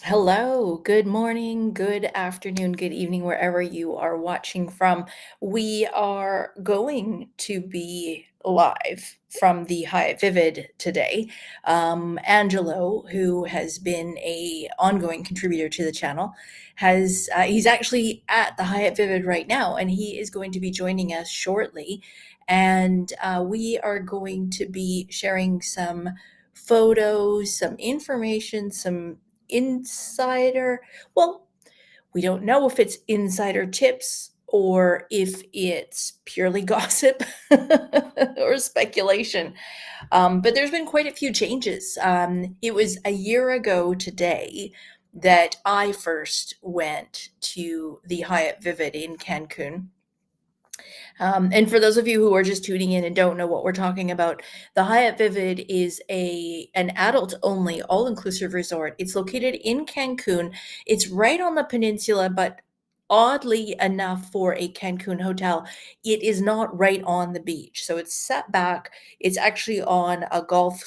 Hello, good morning, good afternoon, good evening, wherever you are watching from. We are going to be live from the Hyatt Vivid today. Angelo, who has been a ongoing contributor to the channel, he's actually at the Hyatt Vivid right now, and he is going to be joining us shortly. And we are going to be sharing some photos, some information, some insider, well, we don't know if it's insider tips or if it's purely gossip or speculation. But there's been quite a few changes. It was a year ago today that I first went to the Hyatt Vivid in Cancun. And for those of you who are just tuning in and don't know what we're talking about, the Hyatt Vivid is an adult-only, all-inclusive resort. It's located in Cancun. It's right on the peninsula, but oddly enough for a Cancun hotel, it is not right on the beach. So it's set back. It's actually on a golf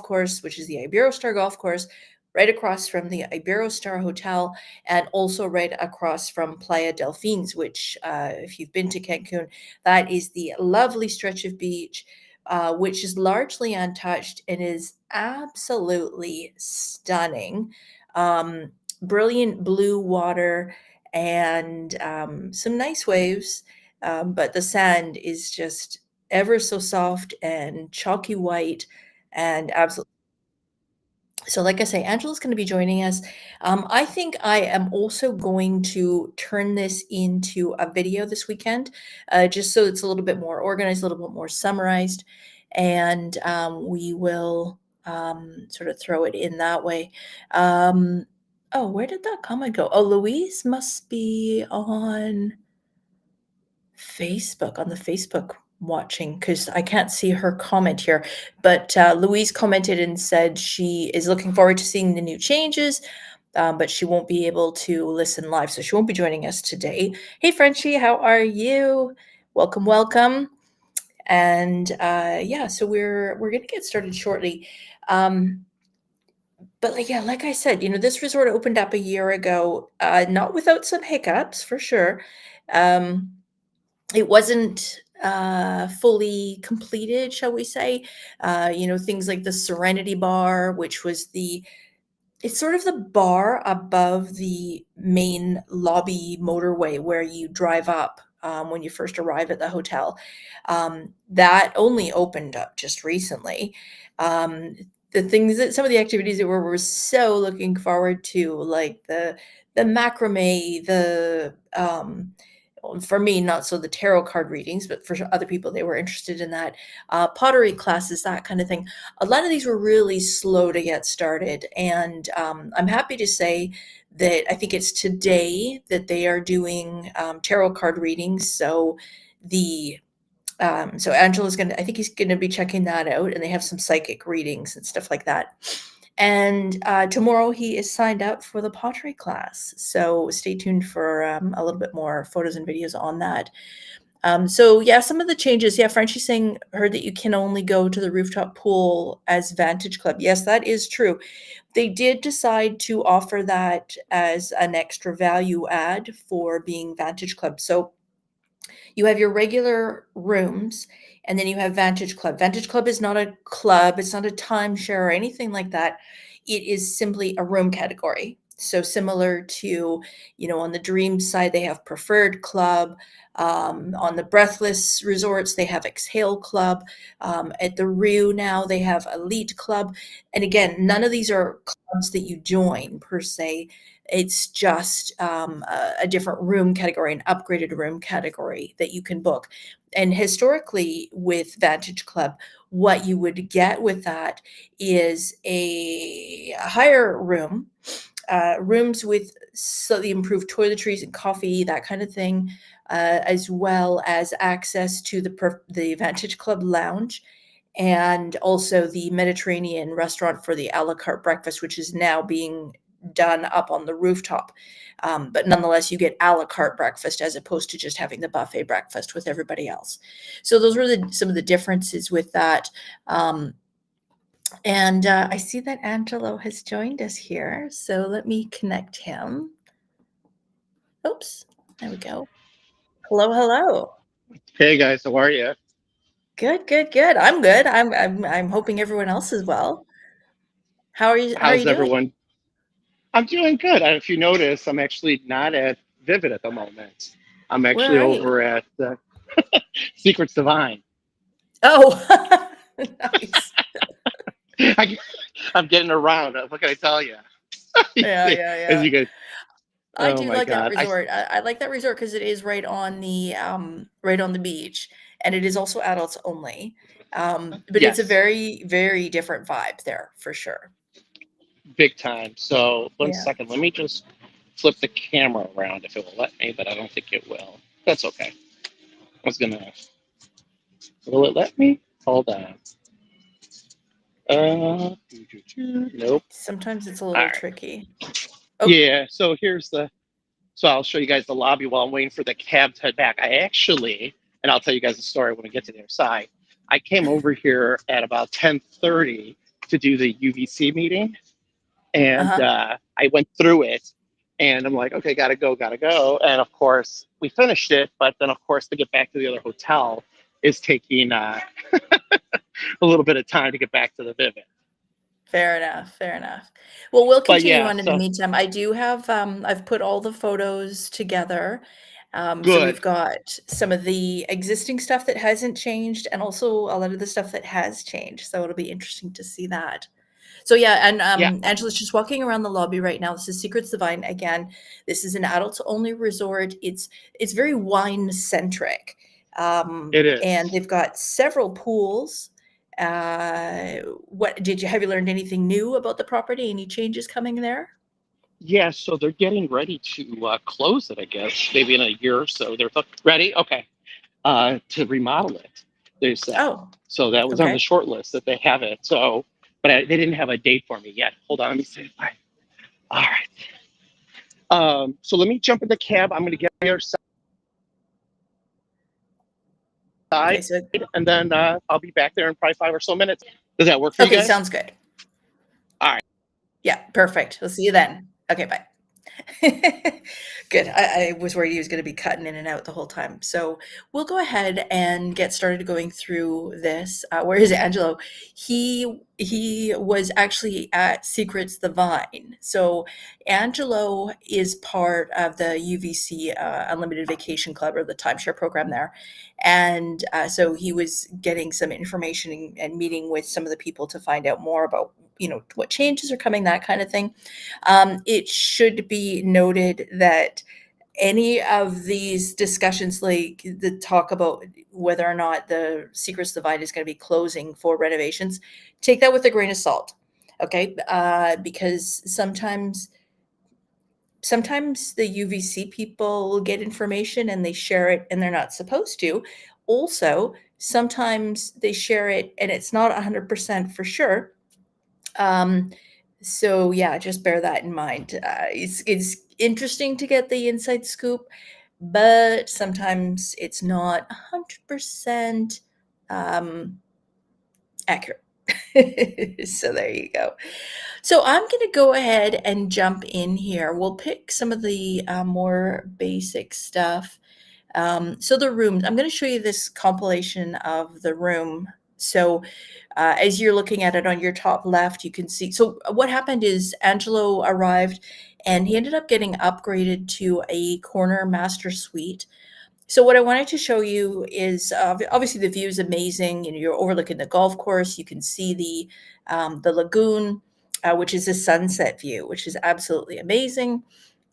course, which is the Iberostar golf course, right across from the Iberostar Hotel, and also right across from Playa Delfines, which, if you've been to Cancun, that is the lovely stretch of beach, which is largely untouched and is absolutely stunning. Brilliant blue water and some nice waves, but the sand is just ever so soft and chalky white and absolutely. So like I say, Angela's going to be joining us. I think I am also going to turn this into a video this weekend, just so it's a little bit more organized, a little bit more summarized, and we will sort of throw it in that way. Oh, where did that comment go? Oh, Louise must be on Facebook, on the Facebook watching, because I can't see her comment here. But Louise commented and said she is looking forward to seeing the new changes, but she won't be able to listen live, so she won't be joining us today. Hey, Frenchie, how are you? Welcome, welcome. And yeah, so we're gonna get started shortly. But like I said, this resort opened up a year ago, not without some hiccups for sure. Um, it wasn't fully completed, shall we say. Things like the Serenity Bar, which was it's sort of the bar above the main lobby motorway where you drive up when you first arrive at the hotel. That only opened up just recently. Um, some of the activities that we're so looking forward to, like the macrame, for me, not so the tarot card readings, but for other people, they were interested in that. Pottery classes, that kind of thing. A lot of these were really slow to get started, and I'm happy to say that I think it's today that they are doing tarot card readings. So Angela's I think he's gonna be checking that out, and they have some psychic readings and stuff like that. And tomorrow he is signed up for the pottery class. So stay tuned for a little bit more photos and videos on that. So yeah, some of the changes. Yeah, Frenchie's saying heard that you can only go to the rooftop pool as Vantage Club. Yes, that is true. They did decide to offer that as an extra value add for being Vantage Club. So you have your regular rooms, and then you have Vantage Club. Vantage Club is not a club, it's not a timeshare or anything like that. It is simply a room category. So similar to, on the Dream side, they have Preferred Club. On the Breathless resorts, they have Exhale Club. At the Rue now, they have Elite Club. And again, none of these are clubs that you join per se. It's just a different room category, an upgraded room category that you can book. And historically, with Vantage Club, what you would get with that is a higher room, rooms with slightly improved toiletries and coffee, that kind of thing, as well as access to the Vantage Club lounge, and also the Mediterranean restaurant for the a la carte breakfast, which is now being done up on the rooftop. But nonetheless, you get a la carte breakfast as opposed to just having the buffet breakfast with everybody else. So those were some of the differences with that. And I see that Angelo has joined us here, so let me connect him. Oops, there we go. Hello, hello. Hey guys, how are you? Good, good, good. I'm good. I'm hoping everyone else is well. How are you How's doing? everyone? I'm doing good. If you notice, I'm actually not at Vivid at the moment. I'm Where actually are you? over at Secrets Divine. Oh, nice. I, I'm getting around. What can I tell you? Yeah, yeah, As yeah. you guys, I oh do my like that God. resort. I like that resort because it is right on the beach, and it is also adults only. But it's a Yes, very, very different vibe there for sure. big time. So one Yeah. second, let me just flip the camera around if it will let me, but I don't think it will. That's okay. I was gonna. Will it let me? Hold on. Nope. Sometimes it's a All little right. tricky. Oh, Yeah. So I'll show you guys the lobby while I'm waiting for the cab to head back. And I'll tell you guys the story when we get to the other side. I came over here at about 10:30 to do the UVC meeting, and uh-huh. I went through it, and I'm like, okay, gotta go, gotta go. And of course, we finished it, but then of course to get back to the other hotel is taking a little bit of time to get back to the Vivid. Fair enough, fair enough. Well, we'll But continue yeah, on in the so meantime. I do have, I've put all the photos together. So good. we've got some of the existing stuff that hasn't changed and also a lot of the stuff that has changed. So it'll be interesting to see that. So yeah, and Yeah, Angela's just walking around the lobby right now. This is Secrets Divine again. This is an adults only resort. It's very wine centric, it and is. they've got several pools. What did you have you learned anything new about the property? Any changes coming there? Yeah, so they're getting ready to close it, I guess, maybe in a year or so. Ready, okay, to remodel it. They said Oh, so that was on the okay. short list that they have it. So, but they didn't have a date for me yet. Hold on, let me see. All right. So let me jump in the cab. I'm going to get on the other Okay, side, so and then I'll be back there in probably 5 or so minutes. Does that work for you okay, guys? sounds good. All right. Yeah, perfect. We'll see you then. Okay, bye. Good. I was worried he was going to be cutting in and out the whole time. So we'll go ahead and get started going through this. Where is Angelo? He was actually at Secrets the Vine. So Angelo is part of the UVC Unlimited Vacation Club or the timeshare program there, and so he was getting some information and meeting with some of the people to find out more about what changes are coming, that kind of thing. It should be noted that any of these discussions, like the talk about whether or not the Secrets Divide is going to be closing for renovations, take that with a grain of salt, okay? Because sometimes the UVC people get information and they share it and they're not supposed to. Also, sometimes they share it and it's not 100% for sure. Um, so yeah, just bear that in mind. It's interesting to get the inside scoop, but sometimes it's not 100% um, accurate. So there you go. So I'm going to go ahead and jump in here. We'll pick some of the more basic stuff. So the rooms, I'm going to show you this compilation of the room. So as you're looking at it on your top left, you can see. So what happened is Angelo arrived and he ended up getting upgraded to a corner master suite. So what I wanted to show you is obviously the view is amazing. You're overlooking the golf course. You can see the lagoon, which is a sunset view, which is absolutely amazing.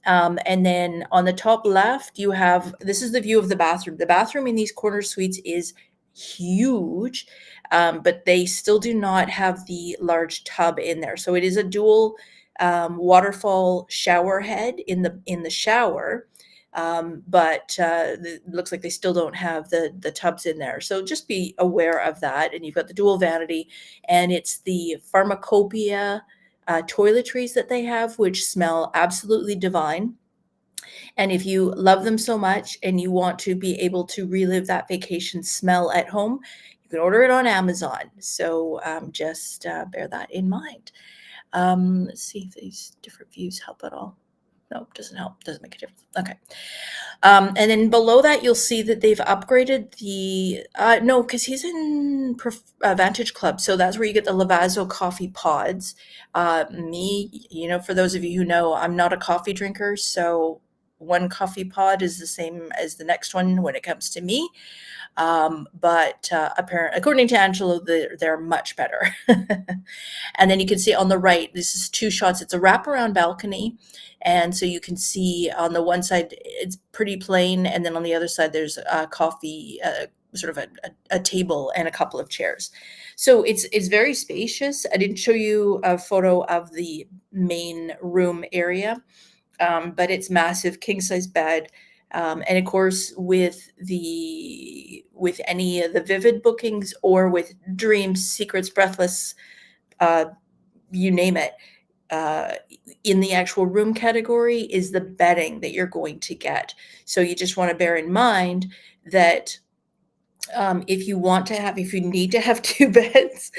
And then on the top left, you have this is the view of the bathroom. The bathroom in these corner suites is huge, but they still do not have the large tub in there. So it is a dual waterfall shower head in the shower, but it looks like they still don't have the tubs in there. So just be aware of that. And you've got the dual vanity, and it's the pharmacopoeia toiletries that they have, which smell absolutely divine. And if you love them so much and you want to be able to relive that vacation smell at home, you can order it on Amazon. So just bear that in mind. Let's see if these different views help at all. No, doesn't help. Doesn't make a difference. Okay. And then below that, you'll see that they've upgraded the, no, because he's in Vantage Club. So that's where you get the Lavazzo coffee pods. Me, for those of you who know, I'm not a coffee drinker. So one coffee pod is the same as the next one when it comes to me. But apparently, according to Angelo, they're much better. And then you can see on the right, this is 2 shots. It's a wraparound balcony. And so you can see on the one side, it's pretty plain. And then on the other side, there's a coffee, sort of a table and a couple of chairs. So it's very spacious. I didn't show you a photo of the main room area, but it's massive, king size bed. And of course, with any of the Vivid bookings or with Dreams, Secrets, Breathless, you name it, in the actual room category is the bedding that you're going to get. So you just want to bear in mind that if you need to have 2 beds,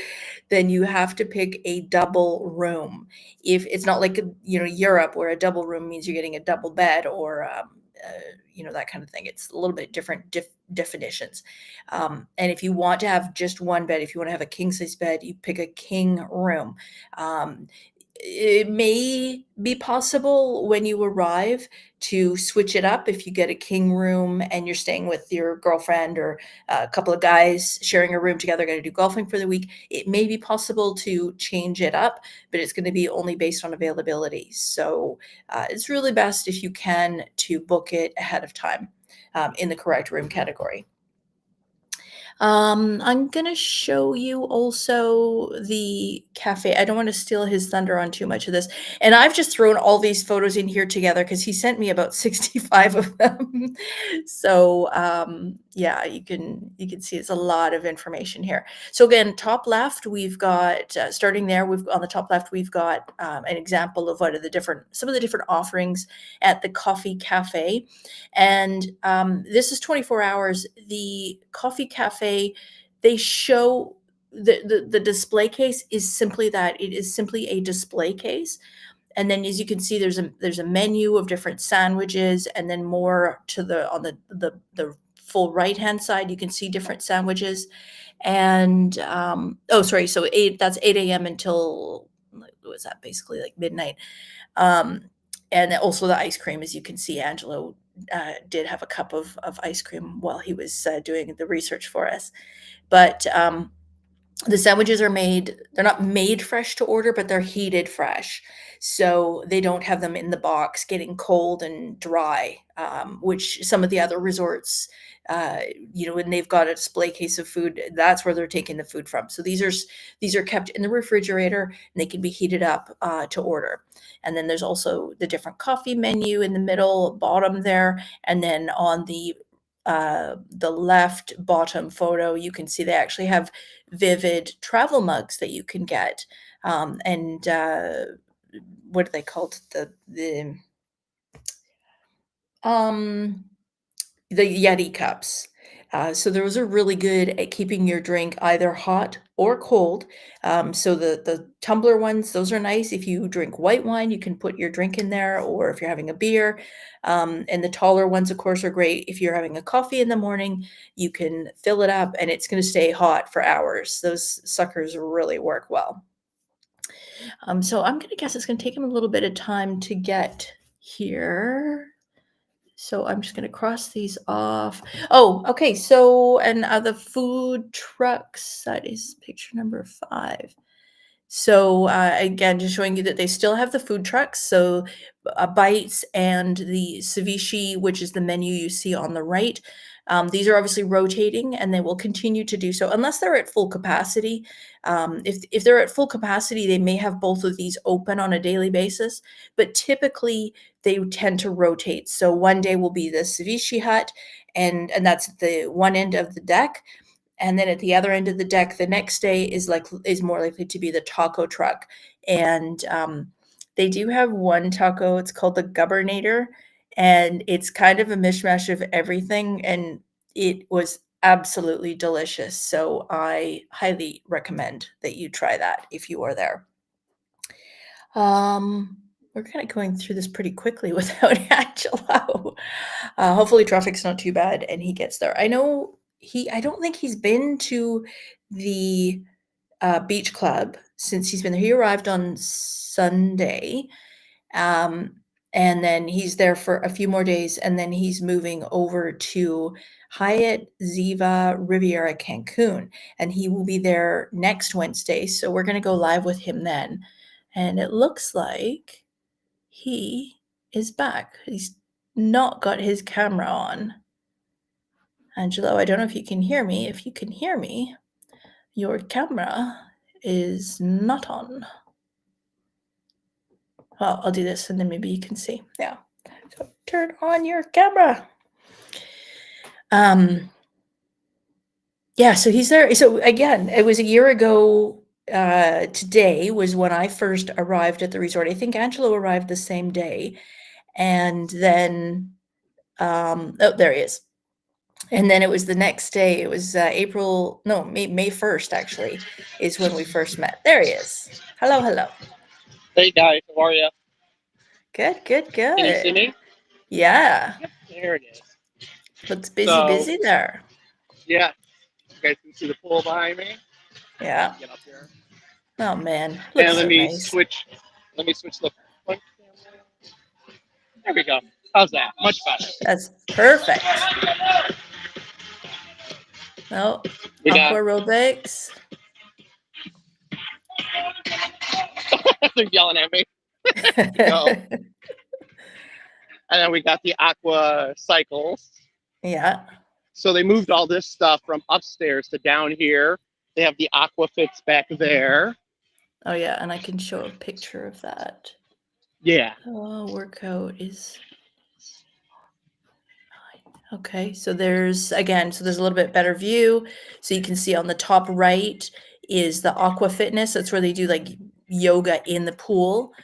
then you have to pick a double room. If it's not like Europe, where a double room means you're getting a double bed, or that kind of thing. It's a little bit different definitions. And if you want to have just one bed, if you want to have a king size bed, you pick a king room. It may be possible when you arrive to switch it up. If you get a king room and you're staying with your girlfriend or a couple of guys sharing a room together, going to do golfing for the week, it may be possible to change it up, but it's going to be only based on availability. So it's really best if you can to book it ahead of time in the correct room category. I'm going to show you also the cafe. I don't want to steal his thunder on too much of this. And I've just thrown all these photos in here together because he sent me about 65 of them. So yeah, you can see it's a lot of information here. So again, top left, we've got, starting there, on the top left, we've got an example of some of the different offerings at the coffee cafe. And this is 24 hours. The coffee cafe, they show the display case is simply that. It is simply a display case. And then as you can see, there's a menu of different sandwiches, and then more on the full right-hand side, you can see different sandwiches. And so that's 8 a.m. until, what was that, basically like midnight. And also the ice cream, as you can see, Angelo did have a cup of ice cream while he was doing the research for us. But the sandwiches they're not made fresh to order, but they're heated fresh. So they don't have them in the box getting cold and dry, which some of the other resorts, when they've got a display case of food, that's where they're taking the food from. So these are kept in the refrigerator, and they can be heated up to order. And then there's also the different coffee menu in the middle bottom there. And then on the left bottom photo, you can see they actually have Vivid travel mugs that you can get. And what are they called? The Yeti cups. So those are really good at keeping your drink either hot or cold. So the tumbler ones, those are nice. If you drink white wine, you can put your drink in there, or if you're having a beer. And the taller ones, of course, are great. If you're having a coffee in the morning, you can fill it up and it's going to stay hot for hours. Those suckers really work well. So I'm going to guess it's going to take him a little bit of time to get here. So I'm just going to cross these off. Oh, okay. So, and the food trucks, that is picture number 5. So again, just showing you that they still have the food trucks. So bites and the ceviche, which is the menu you see on the right. These are obviously rotating, and they will continue to do so unless they're at full capacity. If they're at full capacity, they may have both of these open on a daily basis, but typically they tend to rotate. So one day will be the ceviche hut, and that's at the one end of the deck. And then at the other end of the deck, the next day is more likely to be the taco truck. And they do have one taco. It's called the Gubernator, and it's kind of a mishmash of everything. And it was absolutely delicious. So I highly recommend that you try that if you are there. We're kind of going through this pretty quickly without Angelo. Hopefully traffic's not too bad and he gets there. I don't think he's been to the beach club since he's been there. He arrived on Sunday. And then he's there for a few more days, and then he's moving over to Hyatt Ziva Riviera Cancun, and he will be there next Wednesday. So we're going to go live with him then. And it looks like he is back. He's not got his camera on. Angelo, I don't know if you can hear me. If you can hear me, your camera is not on. Well, I'll do this and then maybe you can see. Yeah. So turn on your camera. Yeah, so he's there. So again, it was a year ago. Today was when I first arrived at the resort. I think Angelo arrived the same day. And then, oh, there he is. And then it was the next day. It was May 1st, actually, is when we first met. There he is. Hello, hello. Hey guys, how are you? Good, good, good. Can you see me? Yeah. Yep, there it is. Looks busy there. Yeah. You guys can see the pool behind me? Yeah. Get up here. Oh man. Looks And let so me nice. switch the front camera. There we go. How's that? Much better. That's perfect. Oh, aqua aerobics. They're yelling at me. Go. And then we got the aqua cycles. Yeah. So they moved all this stuff from upstairs to down here. They have the aqua fits back there. Oh yeah, and I can show a picture of that. Yeah. Oh, workout is okay. So there's a little bit better view. So you can see on the top right is the aqua fitness. That's where they do like yoga in the pool.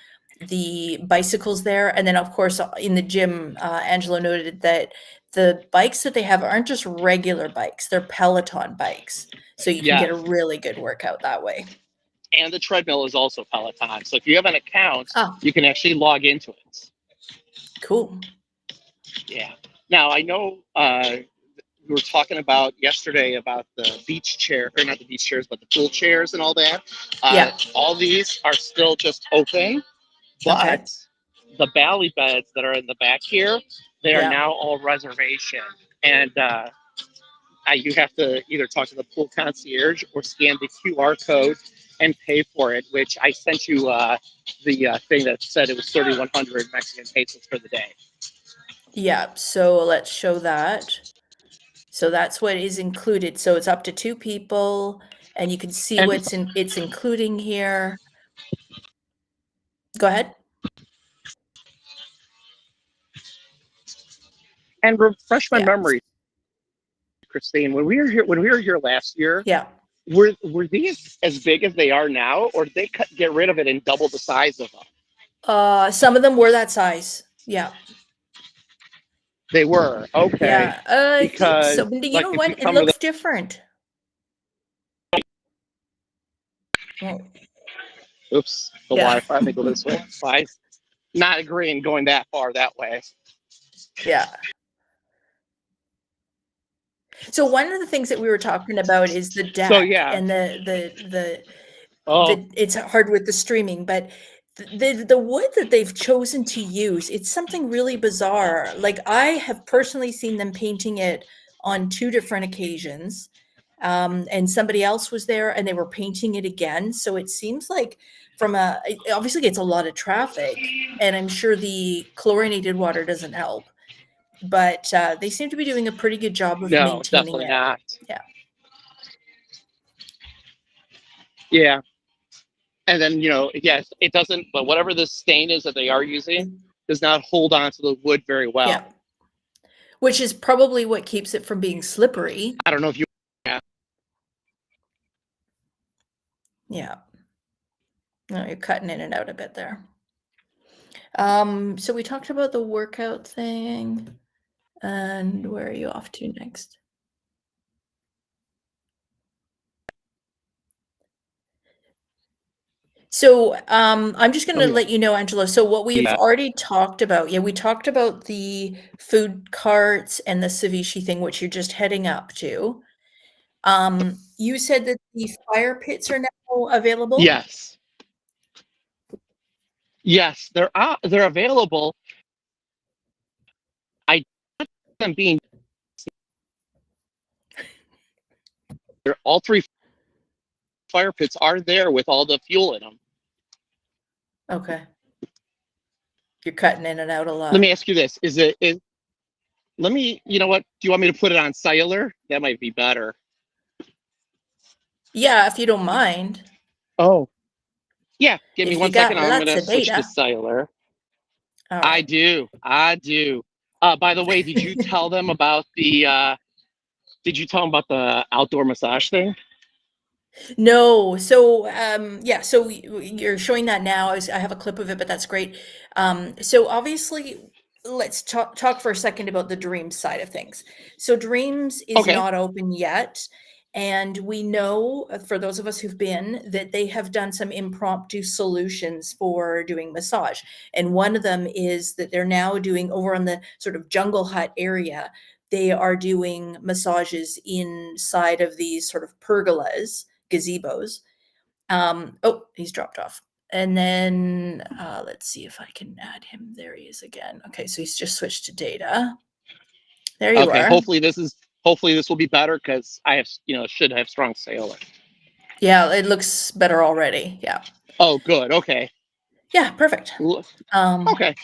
The bicycles there, and then of course in the gym, Angelo noted that the bikes that they have aren't just regular bikes; they're Peloton bikes. So you can get a really good workout that way. And the treadmill is also Peloton. So if you have an account, you can actually log into it. Cool. Yeah. Now I know we were talking about yesterday about the beach chair, or not the beach chairs, but the pool chairs and all that. All these are still just open, but the bally beds that are in the back here, they are now all reservation. And you have to either talk to the pool concierge or scan the QR code and pay for it, which I sent you the thing that said it was 3,100 Mexican pesos for the day. Yeah, so let's show that. So that's what is included. So it's up to 2 people, and you can see what's it's including here. Go ahead. And refresh my memory, Christine. When we were here last year, were these as big as they are now, or did they get rid of it and double the size of them? Some of them were that size. Yeah. They were okay. Yeah, I think so. But you know what? It looks different. Oh. Oops, the Wi-Fi. Let me go this way. Not agreeing going that far that way. Yeah. So one of the things that we were talking about is the deck and the it's hard with the streaming, but the wood that they've chosen to use, it's something really bizarre. Like I have personally seen them painting it on 2 different occasions. And somebody else was there and they were painting it again. So it seems like it obviously gets a lot of traffic, and I'm sure the chlorinated water doesn't help. But they seem to be doing a pretty good job of maintaining definitely it. Not. Yeah. Yeah. And then, yes, it doesn't, but whatever the stain is that they are using does not hold on to the wood very well. Yeah. Which is probably what keeps it from being slippery. I don't know if you. Yeah. No, you're cutting in and out a bit there. So we talked about the workout thing. And where are you off to next? So I'm just going Oh to yeah. let you know, Angelo. So what we've Yeah. already talked about, we talked about the food carts and the ceviche thing, which you're just heading up to. You said that the fire pits are now available. Yes. Yes, they're available. I am being all three fire pits are there with all the fuel in them. Okay. You're cutting in and out a Let lot. me ask you this: let me, you know what? Do you want me to put it on cellular? That might be better. Yeah, if you don't mind. Oh, yeah. Give me If you 1 second. got I'm lots gonna of switch to data. cellular. All I right. do. I do. By the way, did you tell them about the? Did you tell them about the outdoor massage thing? No. So, yeah, so you're showing that now. I have a clip of it, but that's great. So obviously, let's talk for a second about the Dreams side of things. So Dreams is Okay. not open yet, and we know, for those of us who've been, that they have done some impromptu solutions for doing massage. And one of them is that they're now doing over on the sort of jungle hut area, they are doing massages inside of these sort of pergolas, gazebos. Oh, he's dropped off. And then let's see if I can add him. There he is again. Okay, so he's just switched to data. There you Okay. are. Hopefully this will be better because I have, should have strong cellular. Yeah, it looks better already. Yeah. Oh, good. Okay. Yeah, perfect. Okay.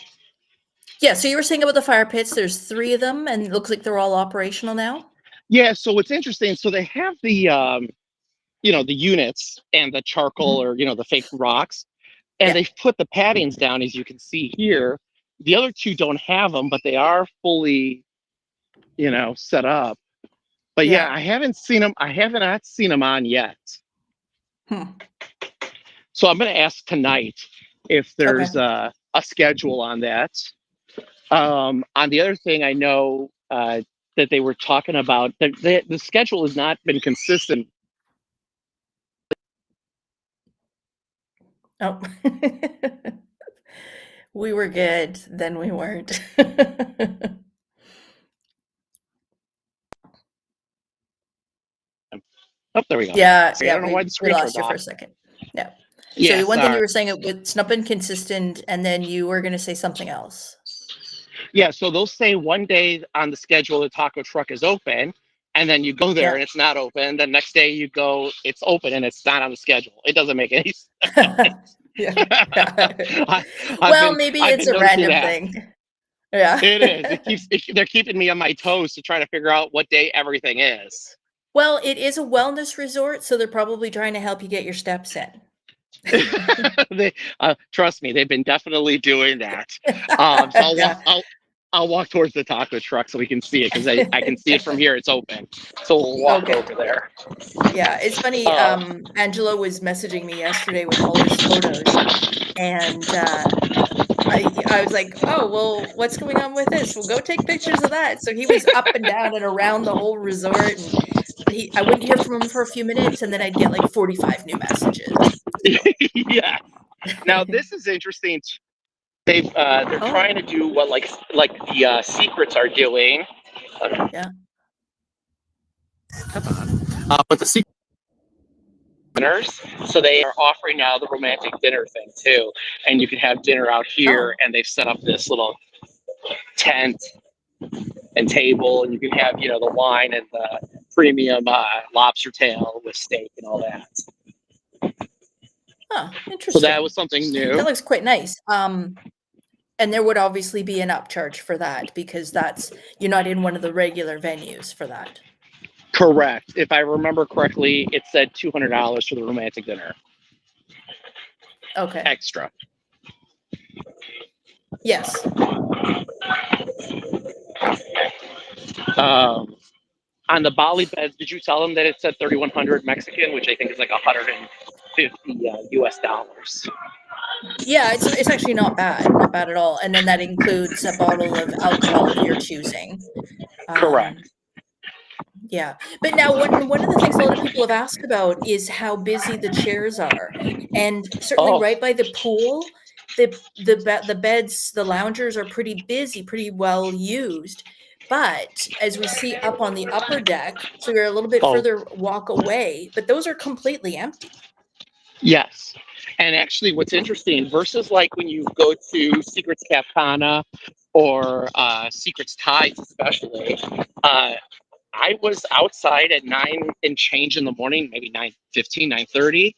Yeah, so you were saying about the fire pits, there's 3 of them, and it looks like they're all operational now? Yeah. So what's interesting? So they have the units and the charcoal Mhm. or the fake rocks, and Yeah, they've put the paddings down as you can see here. The other two don't have them, but they are fully, set up. But yeah, yeah. I haven't seen them. I have not seen them on yet. Hmm. So I'm going to ask tonight if Okay. there's a schedule on that. On the other thing, I know that they were talking about the schedule has not been consistent. Oh. We were good, then we weren't. Oh, there we go. Yeah, I yeah, don't know why we the we screen turned lost you for off. a second. Yeah. So Yeah, one thing you sorry. were saying, it's not been consistent, and then you were gonna say something else. Yeah, so they'll say one day on the schedule the taco truck is open, and then you go there Yeah. and it's not open. The next day you go, it's open and it's not on the schedule. It doesn't make any sense. Yeah, yeah. I've Well, been maybe I've it's been a noticing random that. thing. Yeah. It is. They're keeping me on my toes to try to figure out what day everything is. Well, it is a wellness resort, so they're probably trying to help you get your steps in. They trust me, they've been definitely doing that. So Yeah. I'll walk towards the taco truck so we can see it because I can see it from here. It's open, so we'll walk Okay. over there. Yeah, it's funny, Angelo was messaging me yesterday with all his photos, and, I was like, "Oh, well, what's going on with this? Well, go take pictures of that." So he was up and down and around the whole resort, and I wouldn't hear from him for a few minutes, and then I'd get, like, 45 new messages. Yeah. Now this is interesting. They're trying Oh, to do what the secrets are doing. yeah. Come on. But the secret dinners, so they are offering now the romantic dinner thing too, and you can have dinner out here, Oh, and they've set up this little tent and table, and you can have the wine and the premium lobster tail with steak and all that. huh, So that was interesting. something That new. looks quite nice. And there would obviously be an upcharge for that because you're not in one of the regular venues for that. Correct. If I remember correctly, it said $200 for the romantic dinner Okay. extra. Yes. Um, on the Bali beds, did you tell them that it said 3,100 Mexican, which I think is like 150 US dollars? Yeah, it's actually not bad at all, and then that includes a bottle of alcohol of your choosing. Um, Correct. Yeah. But now one of the things a lot of people have asked about is how busy the chairs are. And certainly Oh, right by the pool, the beds, the loungers are pretty busy, pretty well used. But as we see up on the upper deck, so you're a little bit oh, further walk away, but those are completely empty. yes. And actually, what's interesting versus like when you go to Secrets Cap Cana or Secrets Tides, especially, I was outside at 9 and change in the morning, maybe 9:15, 9:30,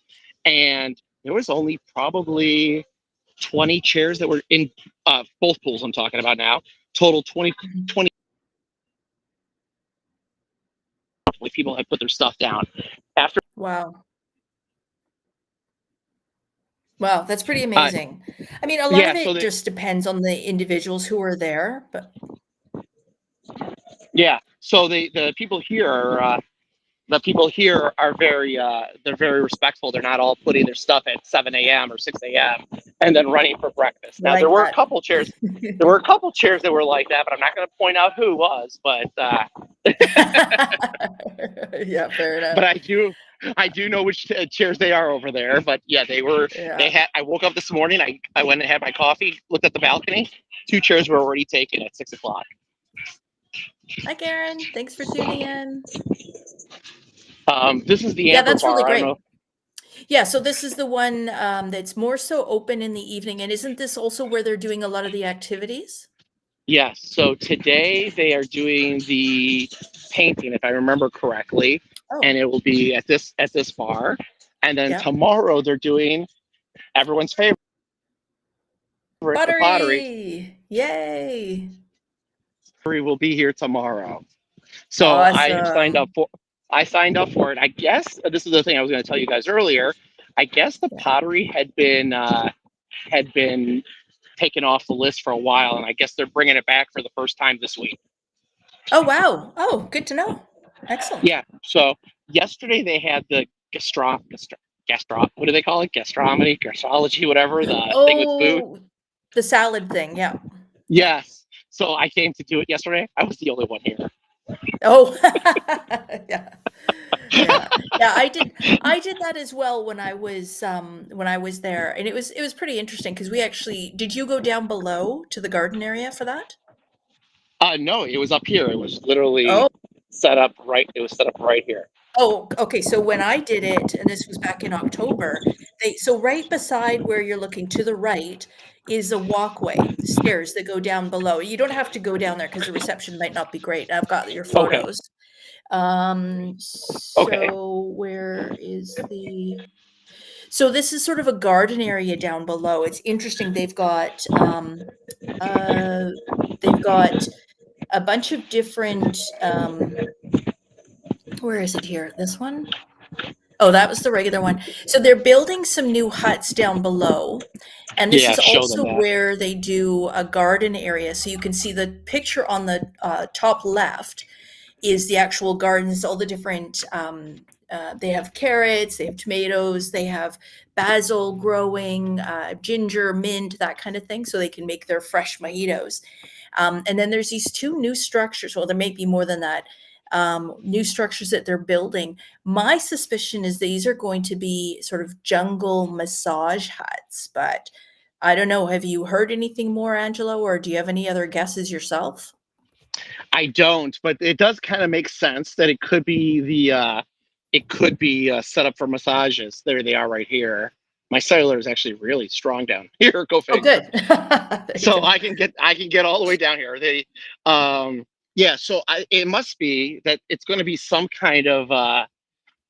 and there was only probably 20 chairs that were in both pools I'm talking about now. Total 20, Mhm. 20 people had put their stuff down. After Wow. Wow, that's pretty uh, amazing. I mean, a lot yeah, of so it they, just depends on the individuals who are there, but yeah, so the people here are very they're very respectful. They're not all putting their stuff at 7 a.m. or 6 a.m. and then running for breakfast. I Now there like were a that. couple chairs. There were a couple chairs that were like that, but I'm not going to point out who was. Yeah, fair enough. But I do know which chairs they are over there. But yeah, they were. They Yeah. had. I woke up this morning. I went and had my coffee. Looked at the balcony. Two chairs were already taken at 6 o'clock. Hi, Karen. Thanks for tuning in. This is the Yeah, Amber that's really Bar. I don't great. know. Yeah, so this is the one that's more so open in the evening. And isn't this also where they're doing a lot of the activities? Yes. So today they are doing the painting, if I remember correctly, and Oh, it will be at this bar. And then yeah. tomorrow they're doing everyone's favorite, the pottery. Pottery. Yay. Pottery will be here tomorrow. So Awesome. I signed up for it. I guess this is the thing I was going to tell you guys earlier. I guess the Yeah. pottery had been taken off the list for a while, and I guess they're bringing it back for the first time this week. Oh, wow. Oh, good to know. Excellent. Yeah. So yesterday they had the what do they call it? Gastronomy, gastrology, whatever the thing with food. Oh, the salad thing. Yeah. Yeah. Yes. So I came to do it yesterday. I was the only one here. Oh, yeah. Yeah. Yeah, I did that as well when I was there, and it was pretty interesting because we actually did you go down below to the garden area for that? No, it was up here. It was literally Oh, set up right. It was set up right here. oh, okay, so when I did it, and this was back in October, so right beside where you're looking to the right is a walkway, stairs that go down below. You don't have to go down there because the reception might not be great. I've got your Okay. photos. Okay. So where is the so this is sort of a garden area down below. It's interesting. Uh, they've got a bunch of different, where is it here? This one? Oh, that was the regular one. So they're building some new huts down below. And this Yeah. is Show them also that. where they do a garden area. So you can see the picture on the top left is the actual gardens, all the different, they have carrots, they have tomatoes, they have basil growing, ginger, mint, that kind of thing, so they can make their fresh mojitos. And then there's these two new structures. Well, there may be more than that. New structures that they're building. My suspicion is these are going to be sort of jungle massage huts, but I don't know. Have you heard anything more, Angelo, or do you have any other guesses yourself? I don't, but it does kind of make sense that it could be set up for massages. There they are right here. My cellular is actually really strong down here. Go Oh, figure. good. There you So go. I can get all the way down here. Yeah. So it must be that it's going to be some kind of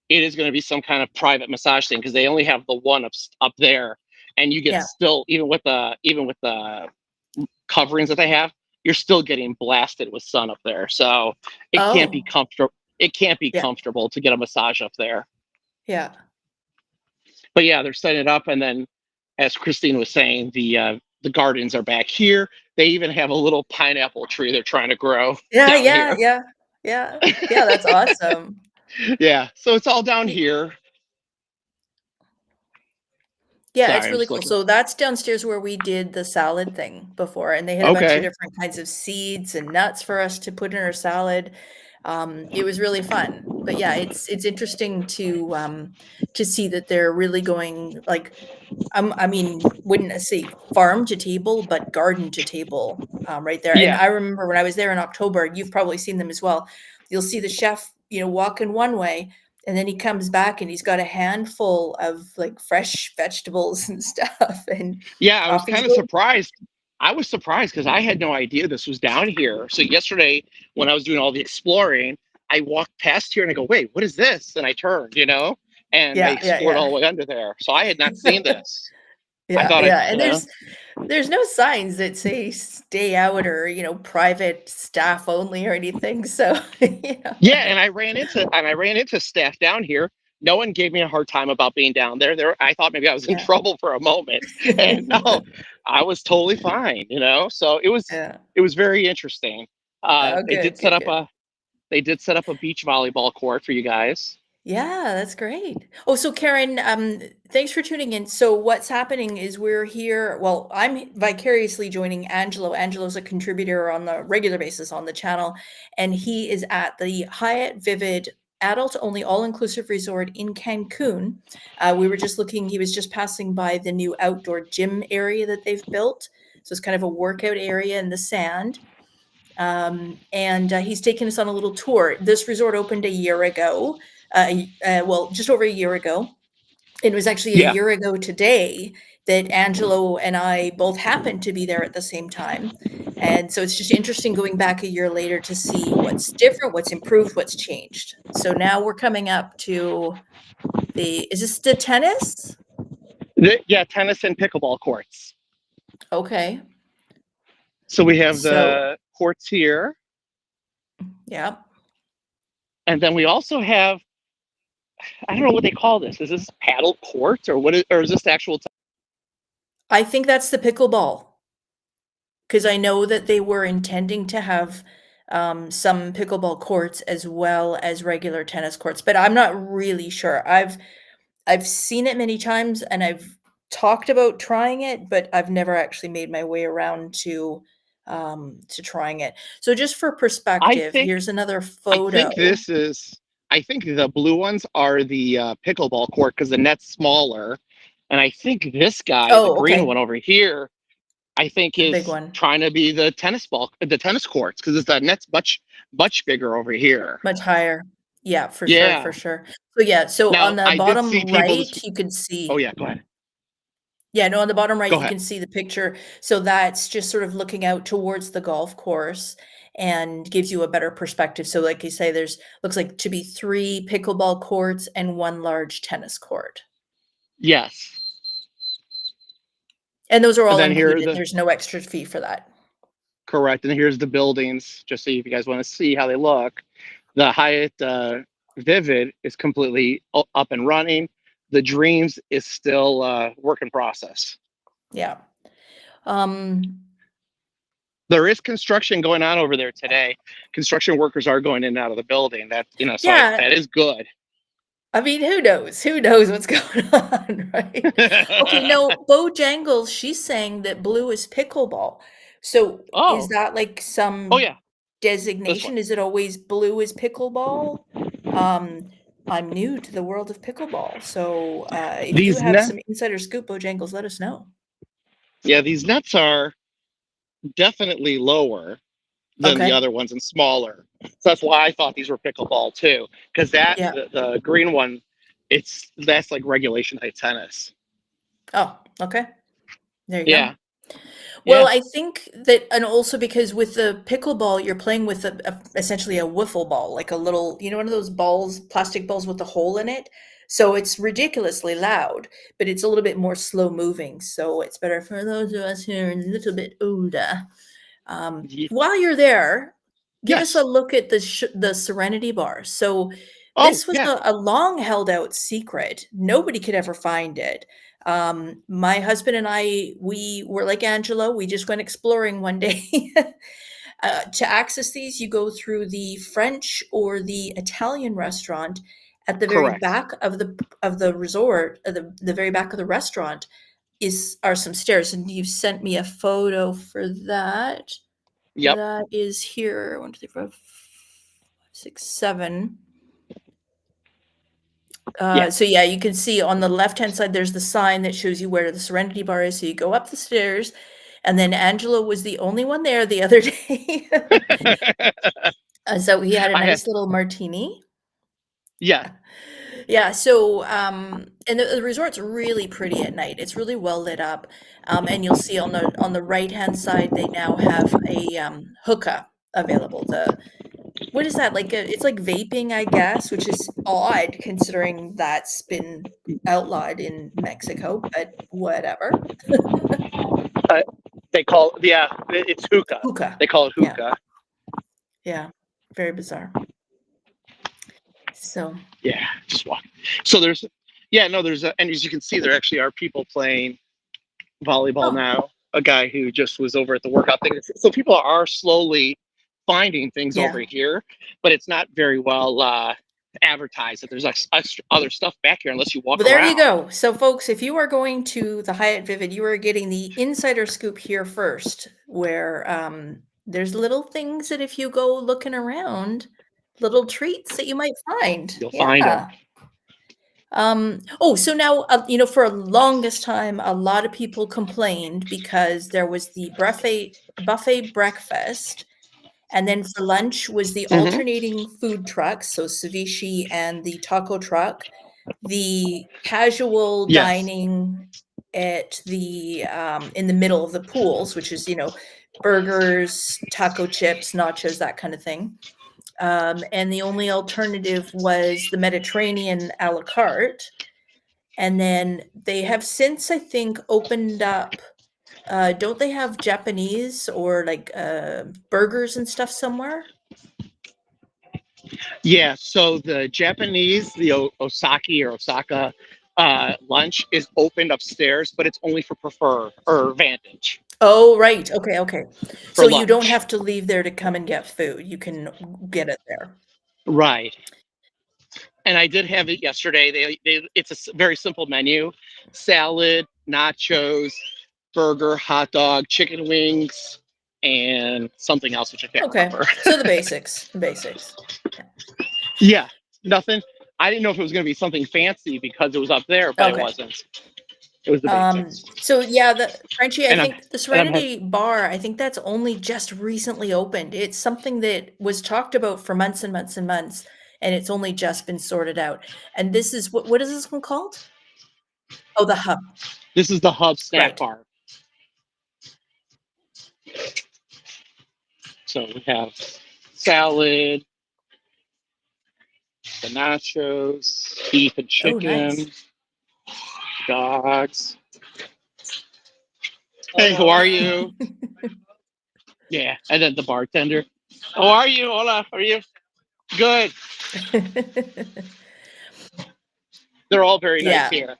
it is going to be some kind of private massage thing because they only have the one up there, and you get Yeah. still even with the coverings that they have, you're still getting blasted with sun up there. So it can't be Oh, comfortable. It can't be yeah, comfortable to get a massage up there. yeah. But yeah, they're setting it up, and then as Christine was saying, the gardens are back here. They even have a little pineapple tree they're trying to grow Yeah, down yeah, here. yeah, yeah. Yeah, that's awesome. Yeah, so it's all down Y here. Yeah, Sorry, it's I'm really just cool. looking. So that's downstairs where we did the salad thing before, and they had a bunch of Okay. different kinds of seeds and nuts for us to put in our salad. It was really fun. But yeah, it's interesting to see that they're really going like I mean, wouldn't say farm to table, but garden to table, right there. And Yeah. I remember when I was there in October, you've probably seen them as well. You'll see the chef, walking one way, and then he comes back and he's got a handful of like fresh vegetables and stuff, and Yeah, I was off he's kind of going. surprised. I was surprised because I had no idea this was down here. So yesterday, when I was doing all the exploring, I walked past here and I go, "Wait, what is this?" And I turned, and I Yeah, yeah, explored all yeah. the way under there. So I had not seen this. I Yeah, thought yeah, you and know, there's no signs that say stay out or, private staff only or anything, so, yeah. And I ran into staff down here. No one gave me a hard time about being down there. I thought maybe I was in Yeah. trouble for a moment, and no, I was totally fine. So Yeah. it was very interesting. Oh, They did good, set good, up good. a beach volleyball court for you guys. Yeah, that's great. Oh, so Karen, thanks for tuning in. So what's happening is we're here. Well, I'm vicariously joining Angelo. Angelo's a contributor on the regular basis on the channel, and he is at the Hyatt Vivid adult only all-inclusive resort in Cancun. We were just looking, he was just passing by the new outdoor gym area that they've built. So it's kind of a workout area in the sand. And he's taken us on a little tour. This resort opened a year ago, well, just over a year ago. It was actually a Yeah. year ago today that Angelo and I both happened to be there at the same time. And so it's just interesting going back a year later to see what's different, what's improved, what's changed. So now we're coming up to is this the tennis? Yeah, tennis and pickleball courts. Okay. So we have So, the courts here, yeah. and then we also have, I don't know what they call this. Is this paddle court or is this the actual? I think that's the pickleball. Because I know that they were intending to have, some pickleball courts as well as regular tennis courts, but I'm not really sure. I've seen it many times and I've talked about trying it, but I've never actually made my way around to trying it. So just for I perspective, think here's another I think photo. this is. I think the blue ones are the pickleball court because the net's smaller, and I think this guy, the Oh, green okay, one over here, I think the big is one. trying to be the tennis courts because the net's much bigger over here. Much higher. Yeah, for sure, Yeah. for sure. So, yeah, so Now on the I did bottom see people right, this. you can Oh see. yeah, go ahead. Yeah, no, on the bottom right, Go you ahead. can see the picture. So that's just sort of looking out towards the golf course and gives you a better perspective. So like you say, there's looks like to be 3 pickleball courts and 1 large tennis court. Yes. And those are And all then here are included. the There's no extra fee for that. correct. And here's the buildings, just so if you guys want to see how they look. The Hyatt Vivid is completely up and running. The Dreams is still work in process. Yeah. Um, There is construction going on over there today. Construction workers are going in and out of the building. yeah, That is good. I mean, who knows? Who knows what's going on, right? Okay, no, Bojangles, she's saying that blue is pickleball. So is Oh, that like oh some yeah, this one. designation? Is it always blue is pickleball? Um, I'm new to the world of pickleball, so if you These have net, some insider scoop, Bojangles, let us know. yeah, these nets are definitely lower than the Okay. other ones and smaller. So that's why I thought these were pickleball too. Because Yeah. the green one, that's like regulation height tennis. Oh, okay. There you go. Yeah, Well, yeah, I think that, and also because with the pickleball, you're playing with essentially a wiffle ball, like a little, one of those balls, plastic balls with a hole in it. So it's ridiculously loud, but it's a little bit more slow moving. So it's better for those of us who are a little bit older. While you're there, give us a yes. look at the Serenity Bar. So Oh this was yeah, a long held out secret. Nobody could ever find it. My husband and I, we were like Angelo. We just went exploring one day. To access these, you go through the French or the Italian restaurant. At the very correct. back of the resort, the very back of the restaurant are some stairs, and you sent me a photo for that. Yep. That is here. 1, 2, 3, 4, 5, 6, 7. Yeah. So yeah, you can see on the left-hand side, there's the sign that shows you where the Serenity Bar is. So you go up the stairs, and then Angelo was the only one there the other day. So he had a I had, nice little martini. yeah. Yeah, so and the resort's really pretty at night. It's really well lit up. And you'll see on the right-hand side, they now have a hookah available. What is that? Like it's like vaping, I guess, which is odd considering that's been outlawed in Mexico, but whatever. They call it's hookah. Hookah. They call it Yeah. hookah. Yeah. Very bizarre. So Yeah, just walk. So there's and as you can see, there actually are people playing volleyball now. A guy who just was over at the workout thing. So people are slowly finding things over here, but it's not very well advertised that there's extra other stuff back here unless you walk Well, there around. you go. So folks, if you are going to the Hyatt Vivid, you are getting the insider scoop here first, where there's little things that if you go looking around, little treats that you might find. You'll find them. So now, for a longest time, a lot of people complained because there was the buffet breakfast, and then for lunch was the alternating food trucks, so ceviche and the taco truck, the casual dining at the in the middle of the pools, which is burgers, taco chips, nachos, that kind of thing. And the only alternative was the Mediterranean a la carte. And then they have since, I think, opened up. Don't they have Japanese or like burgers and stuff somewhere? Yeah, so the Japanese, the Osaka lunch is opened upstairs, but it's only for Prefer or Vantage. Oh, right. Okay. For So you don't lunch. have to leave there to come and get food. You can get it there. Right. And I did have it yesterday. It's a very simple menu: salad, nachos, burger, hot dog, chicken wings, and something else which I can't remember. So the basics. Yeah, nothing. I didn't know if it was going to be something fancy because it was up there, but it wasn't. It was the basics. So yeah, Frenchie, I think the Serenity Bar, I think that's only just recently opened. It's something that was talked about for months and months and months, and it's only just been sorted out. And this is what is this one called? Oh, the Hub. This is the Hub snack bar. So we have salad, the nachos, beef and chicken, dogs. Hey, how are you? Yeah, and then the bartender. How are you? Hola, how are you? Good. They're all very nice here.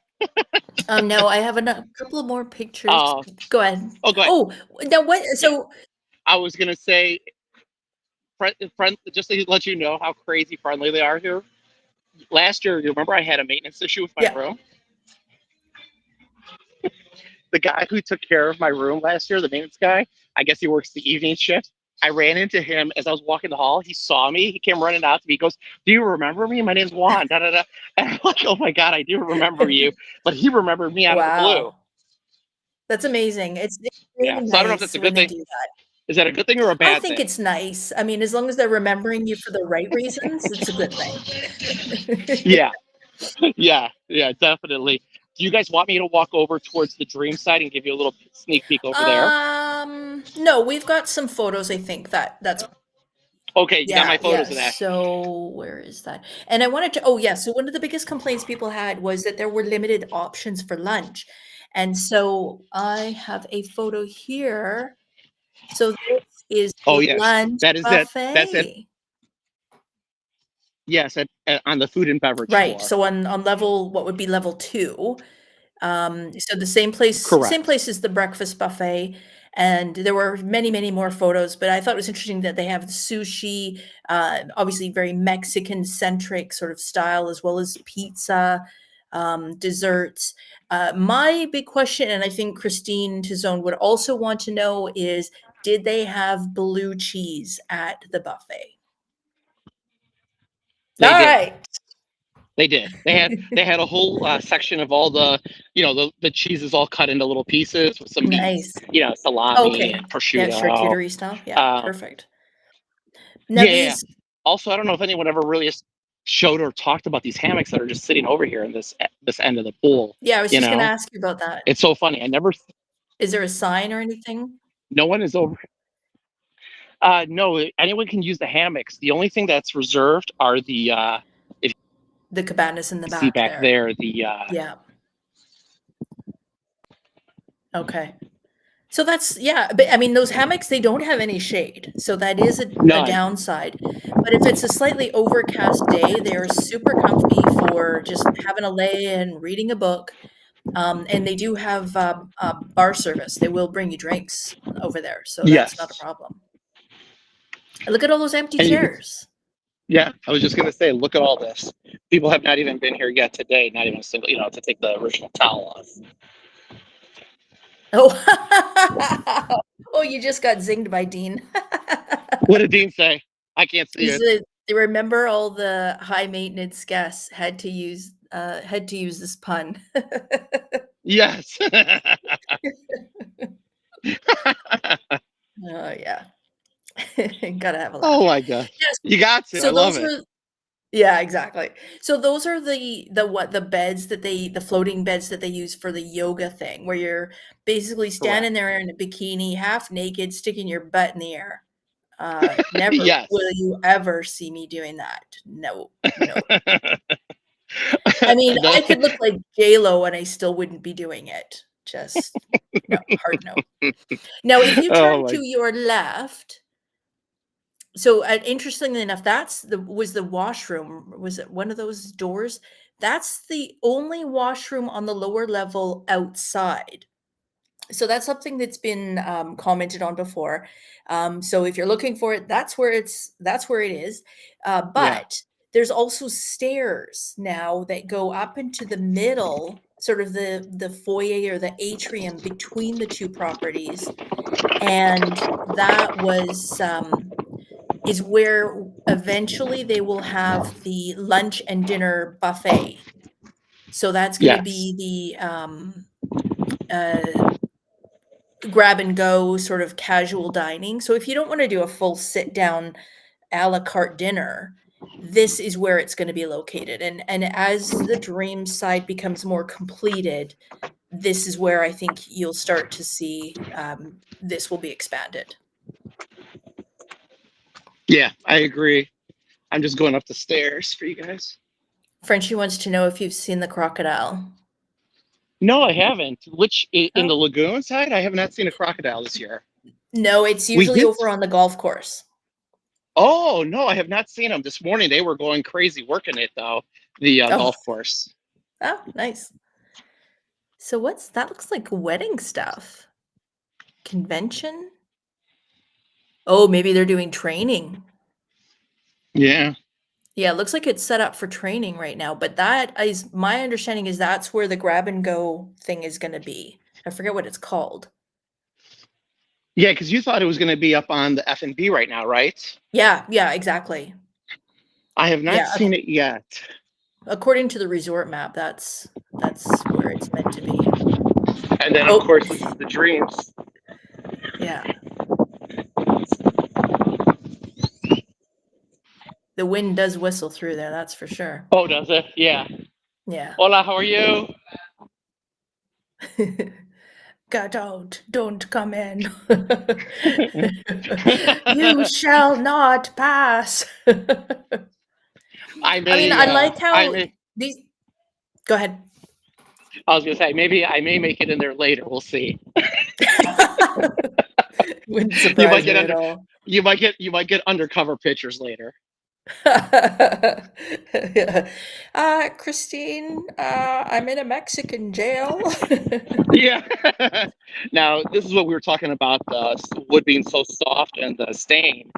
No, I have a couple of more pictures. Go ahead. Oh, go ahead. Oh, now what? So I was gonna say, friend, just to let you know how crazy friendly they are here. Last year, you remember I had a maintenance issue with my room? The guy who took care of my room last year, the maintenance guy, I guess he works the evening shift. I ran into him as I was walking the hall. He saw me. He came running out to me. He goes, "Do you remember me? My name's Juan." Da, da, da. And I'm like, "Oh my God, I do remember you." But he remembered me out of the blue. That's amazing. It's really nice. So I don't know if that's a good thing. Is that a good thing or a bad thing? I think it's nice. I mean, as long as they're remembering you for the right reasons, it's a good thing. Yeah, definitely. Do you guys want me to walk over towards the dream side and give you a little sneak peek over there? No, we've got some photos. I think that's okay. You got my photos of that. So where is that? And I wanted to. So one of the biggest complaints people had was that there were limited options for lunch, and so I have a photo here. So this is lunch that is buffet. That's it. Yes, on the food and beverage floor. So on level, what would be level 2? So the same place as the breakfast buffet, and there were many more photos. But I thought it was interesting that they have the sushi, obviously very Mexican centric sort of style, as well as pizza, desserts. My big question, and I think Christine Tizone would also want to know, is did they have blue cheese at the buffet? They All did. right. They did. They had a whole section of all the, the cheeses all cut into little pieces with some meats, Nice. salami Okay. and Yeah, prosciutto. charcuterie style. Yeah, Um, perfect. Now yeah. these, Also, I don't know if anyone ever really showed or talked about these hammocks that are just sitting over here in this end of the pool. yeah, I was just gonna ask you about that. It's so funny. Is there a sign or anything? No one is over. No, anyone can use the hammocks. The only thing that's reserved are the cabanas in the see back back there. Yeah. Okay. So that's, yeah, but I mean, those hammocks, they don't have any shade. So that is a None. downside. But if it's a slightly overcast day, they're super comfy for just having a lay and reading a book. And they do have bar service. They will bring you drinks over there. So that's not a Yes. problem. And look at all those empty And chairs. Yeah, I was just gonna say, look at all this. People have not even been here yet today. Not even a single, to take the original towel off. Oh, oh, you just got zinged by Dean. What did Dean say? I can't see He it. said, "They remember all the high maintenance guests had to use this pun." Yes. Oh yeah, gotta have a laugh. Oh my gosh. Yes. You got to. I So love those it. are, yeah, exactly. So those are the beds that the floating beds that they use for the yoga thing, where you're basically standing there in a bikini, half naked, sticking your butt in the air. Never Yes. will you ever see me doing that. No, no. I mean, I could look like J-Lo and I still wouldn't be doing it. Just no, hard no. Now, if you turn to your left, so interestingly enough, was the washroom. Was it one of those doors? That's the only washroom on the lower level outside. So that's something that's been commented on before. So if you're looking for it, that's where it is. But there's also stairs now that go up into the middle, sort of the foyer or the atrium between the two properties, and that is where eventually they will have the lunch and dinner buffet. So that's going to be the grab and go sort of casual dining. So if you don't want to do a full sit down a la carte dinner, this is where it's going to be located. And as the dream side becomes more completed, this is where I think you'll start to see this will be expanded. Yeah, I agree. I'm just going up the stairs for you guys. Frenchie wants to know if you've seen the crocodile. No, I haven't. In the lagoon side? I have not seen a crocodile this year. No, it's usually over on the golf course. Oh, no, I have not seen them. This morning they were going crazy working it, though, the golf course. Oh, nice. So that looks like wedding stuff. Convention? Oh, maybe they're doing training. Yeah. Yeah, it looks like it's set up for training right now, but that is my understanding is that's where the grab and go thing is going to be. I forget what it's called. Yeah, because you thought it was going to be up on the F&B right now, right? Yeah, exactly. I have not seen it yet. According to the resort map, that's where it's meant to be. And then, of course, this is the dreams. Yeah. The wind does whistle through there, that's for sure. Oh, does it? Yeah. Yeah. Hola, how are you? Get out, don't come in. You shall not pass. I like how these. Go ahead. I was going to say, maybe I may make it in there later. We'll see. Wouldn't surprise me at all. You might get undercover pictures later. Christine, I'm in a Mexican jail. Yeah. Now, this is what we were talking about, the wood being so soft and the stain.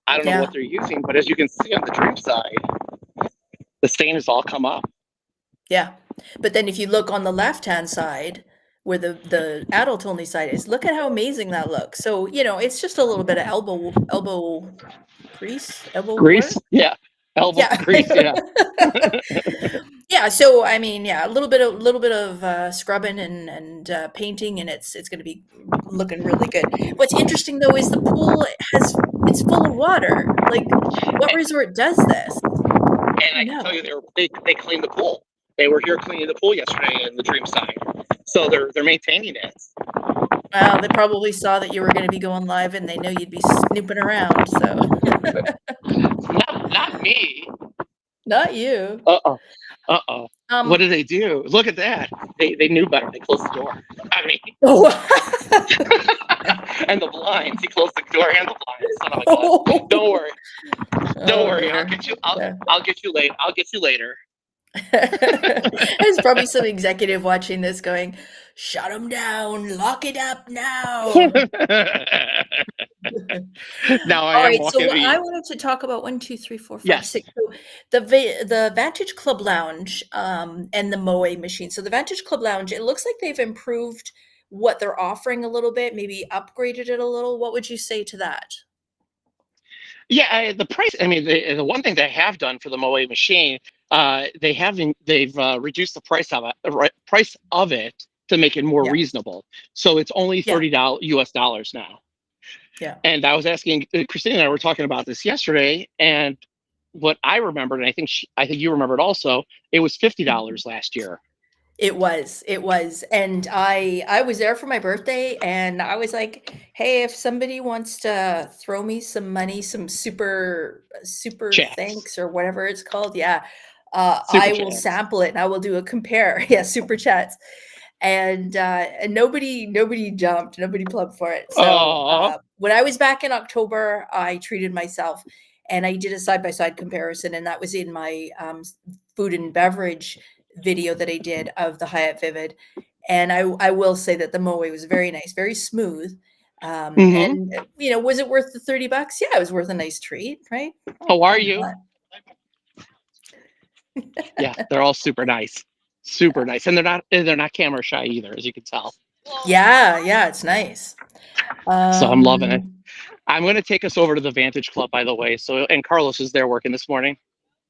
I don't know what they're using, but as you can see on the dream side, the stain has all come up. Yeah. But then if you look on the left-hand side, where the adult only side is, look at how amazing that looks. So, it's just a little bit of elbow grease. Grease? Yeah. elbow Yeah. grease. Yeah. Yeah, so I mean, yeah, a little bit of scrubbing and painting, and it's going to be looking really good. What's interesting though is the pool it's full of water. Like, what resort does this? And I I don't can tell know. you, they cleaned the pool. They were here cleaning the pool yesterday in the Dreamside, so they're maintaining it. Well, they probably saw that you were going to be going live, and they know you'd be snooping around. So, Not me. not you. Uh-oh. Uh-oh. What Um. did they do? Look at that. They knew better. They closed the door. I mean, Oh. and the blinds. He closed the door and the blinds. Son of a gun. Oh, Don't worry. Don't worry. I'll dear. get you. Yeah. I'll get you late. I'll get you later. There's probably some executive watching this going, shut them down, lock it up now. Now I All am right, so walking what I the. wanted to talk about 1, 2, 3, 4, 5, Yes. 6. So the Vantage Club Lounge and the Moe machine. So the Vantage Club Lounge, it looks like they've improved what they're offering a little bit, maybe upgraded it a little. What would you say to that? Yeah, the price. I mean, the one thing they have done for the Moe machine, they've reduced the price of it to make it more Yeah, reasonable. So it's only yeah, $30 US dollars now. yeah. And I was asking Christine and I were talking about this yesterday, and what I remembered, and I think you remembered also, it was $50 last year. It was, and I was there for my birthday, and I was like, "Hey, if somebody wants to throw me some money, some super Chats, thanks or whatever it's called, yeah, super I will chats. sample it and I will do a compare." Yeah, super chats, and nobody jumped, nobody plugged for it. So Oh, when I was back in October, I treated myself, and I did a side by side comparison, and that was in my food and beverage video that I did of the Hyatt Vivid, and I will say that the moe was very nice, very smooth, hmm. and was it worth the $30? Yeah, it was worth a nice treat, right? How are Why you? not? Yeah, they're all super nice, and they're not camera shy either, as you can tell. Yeah, yeah, it's nice. So I'm loving it. Um, I'm going to take us over to the Vantage Club, by the way. So, and Carlos is there working this morning.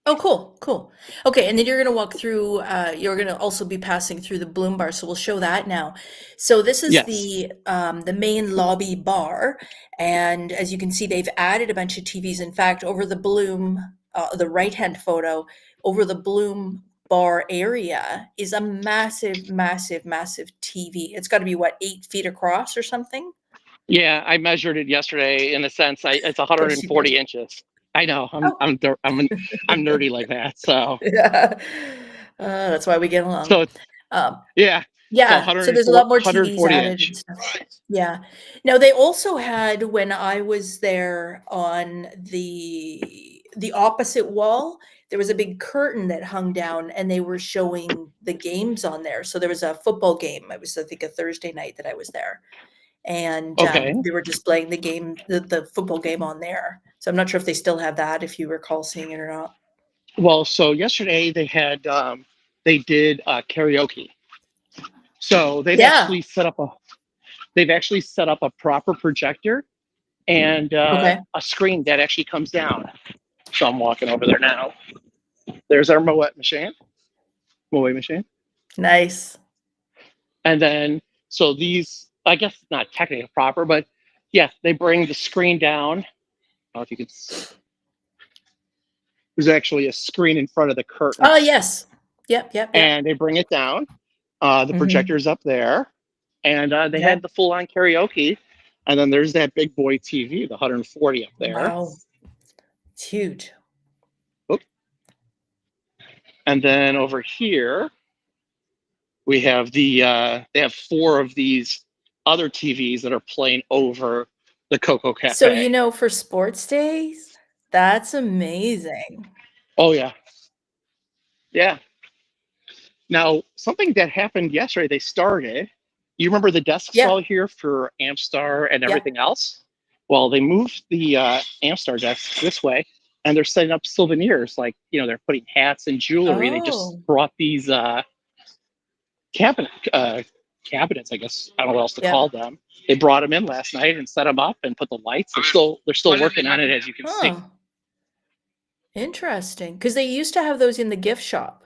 oh, cool, cool. Okay, and then you're gonna walk through. You're gonna also be passing through the Bloom Bar, so we'll show that now. So this is Yes. the main lobby bar, and as you can see, they've added a bunch of TVs. In fact, over the Bloom, the right-hand photo, over the Bloom bar area is a massive, massive, massive TV. It's got to be what, 8 feet across or something? Yeah, I measured it yesterday. In a sense, it's Of course you did. 140 inches. I know. Oh, I'm nerdy like that. So yeah. That's why we get along. so Um, yeah. So Yeah, so there's a 104 lot more TVs 140 added inch. and stuff. Yeah. Now they also had, when I was there, on the opposite wall, there was a big curtain that hung down, and they were showing the games on there. So there was a football game. It was, I think, a Thursday night that I was there, and Okay. they were displaying the football game on there. So I'm not sure if they still have that, if you recall seeing it or not. Well, so yesterday they did karaoke. So Yeah. they've actually set up a proper projector and Okay. a screen that actually comes down. So I'm walking over there now. There's our Moe machine. Nice. And then, so these, I guess not technically proper, but yeah, they bring the screen down. I don't know if you could, there's actually a screen in front of the curtain, Oh, yes. Yep, yep, yep. and they bring it down. The Mhm. projector's up there, and they Yeah. had the full on karaoke. And then there's that big boy TV, the 140 up there. Wow. It's huge. Oop. And then over here, we have they have four of these other TVs that are playing over the Coco So, Cafe. for sports days, that's amazing. Oh yeah, yeah. Now something that happened yesterday, they started. You remember the desks Yeah. all here for Amstar and Yeah. everything else? Well, they moved the Amstar desks this way, and they're setting up souvenirs. Like they're putting hats and jewelry. They just Oh, brought these cabinet cabinets, I guess. I don't know what else to yeah. call them. They brought them in last night and set them up and put the lights. They're still working on it, as you can see. Huh. Interesting. Because they used to have those in the gift shop,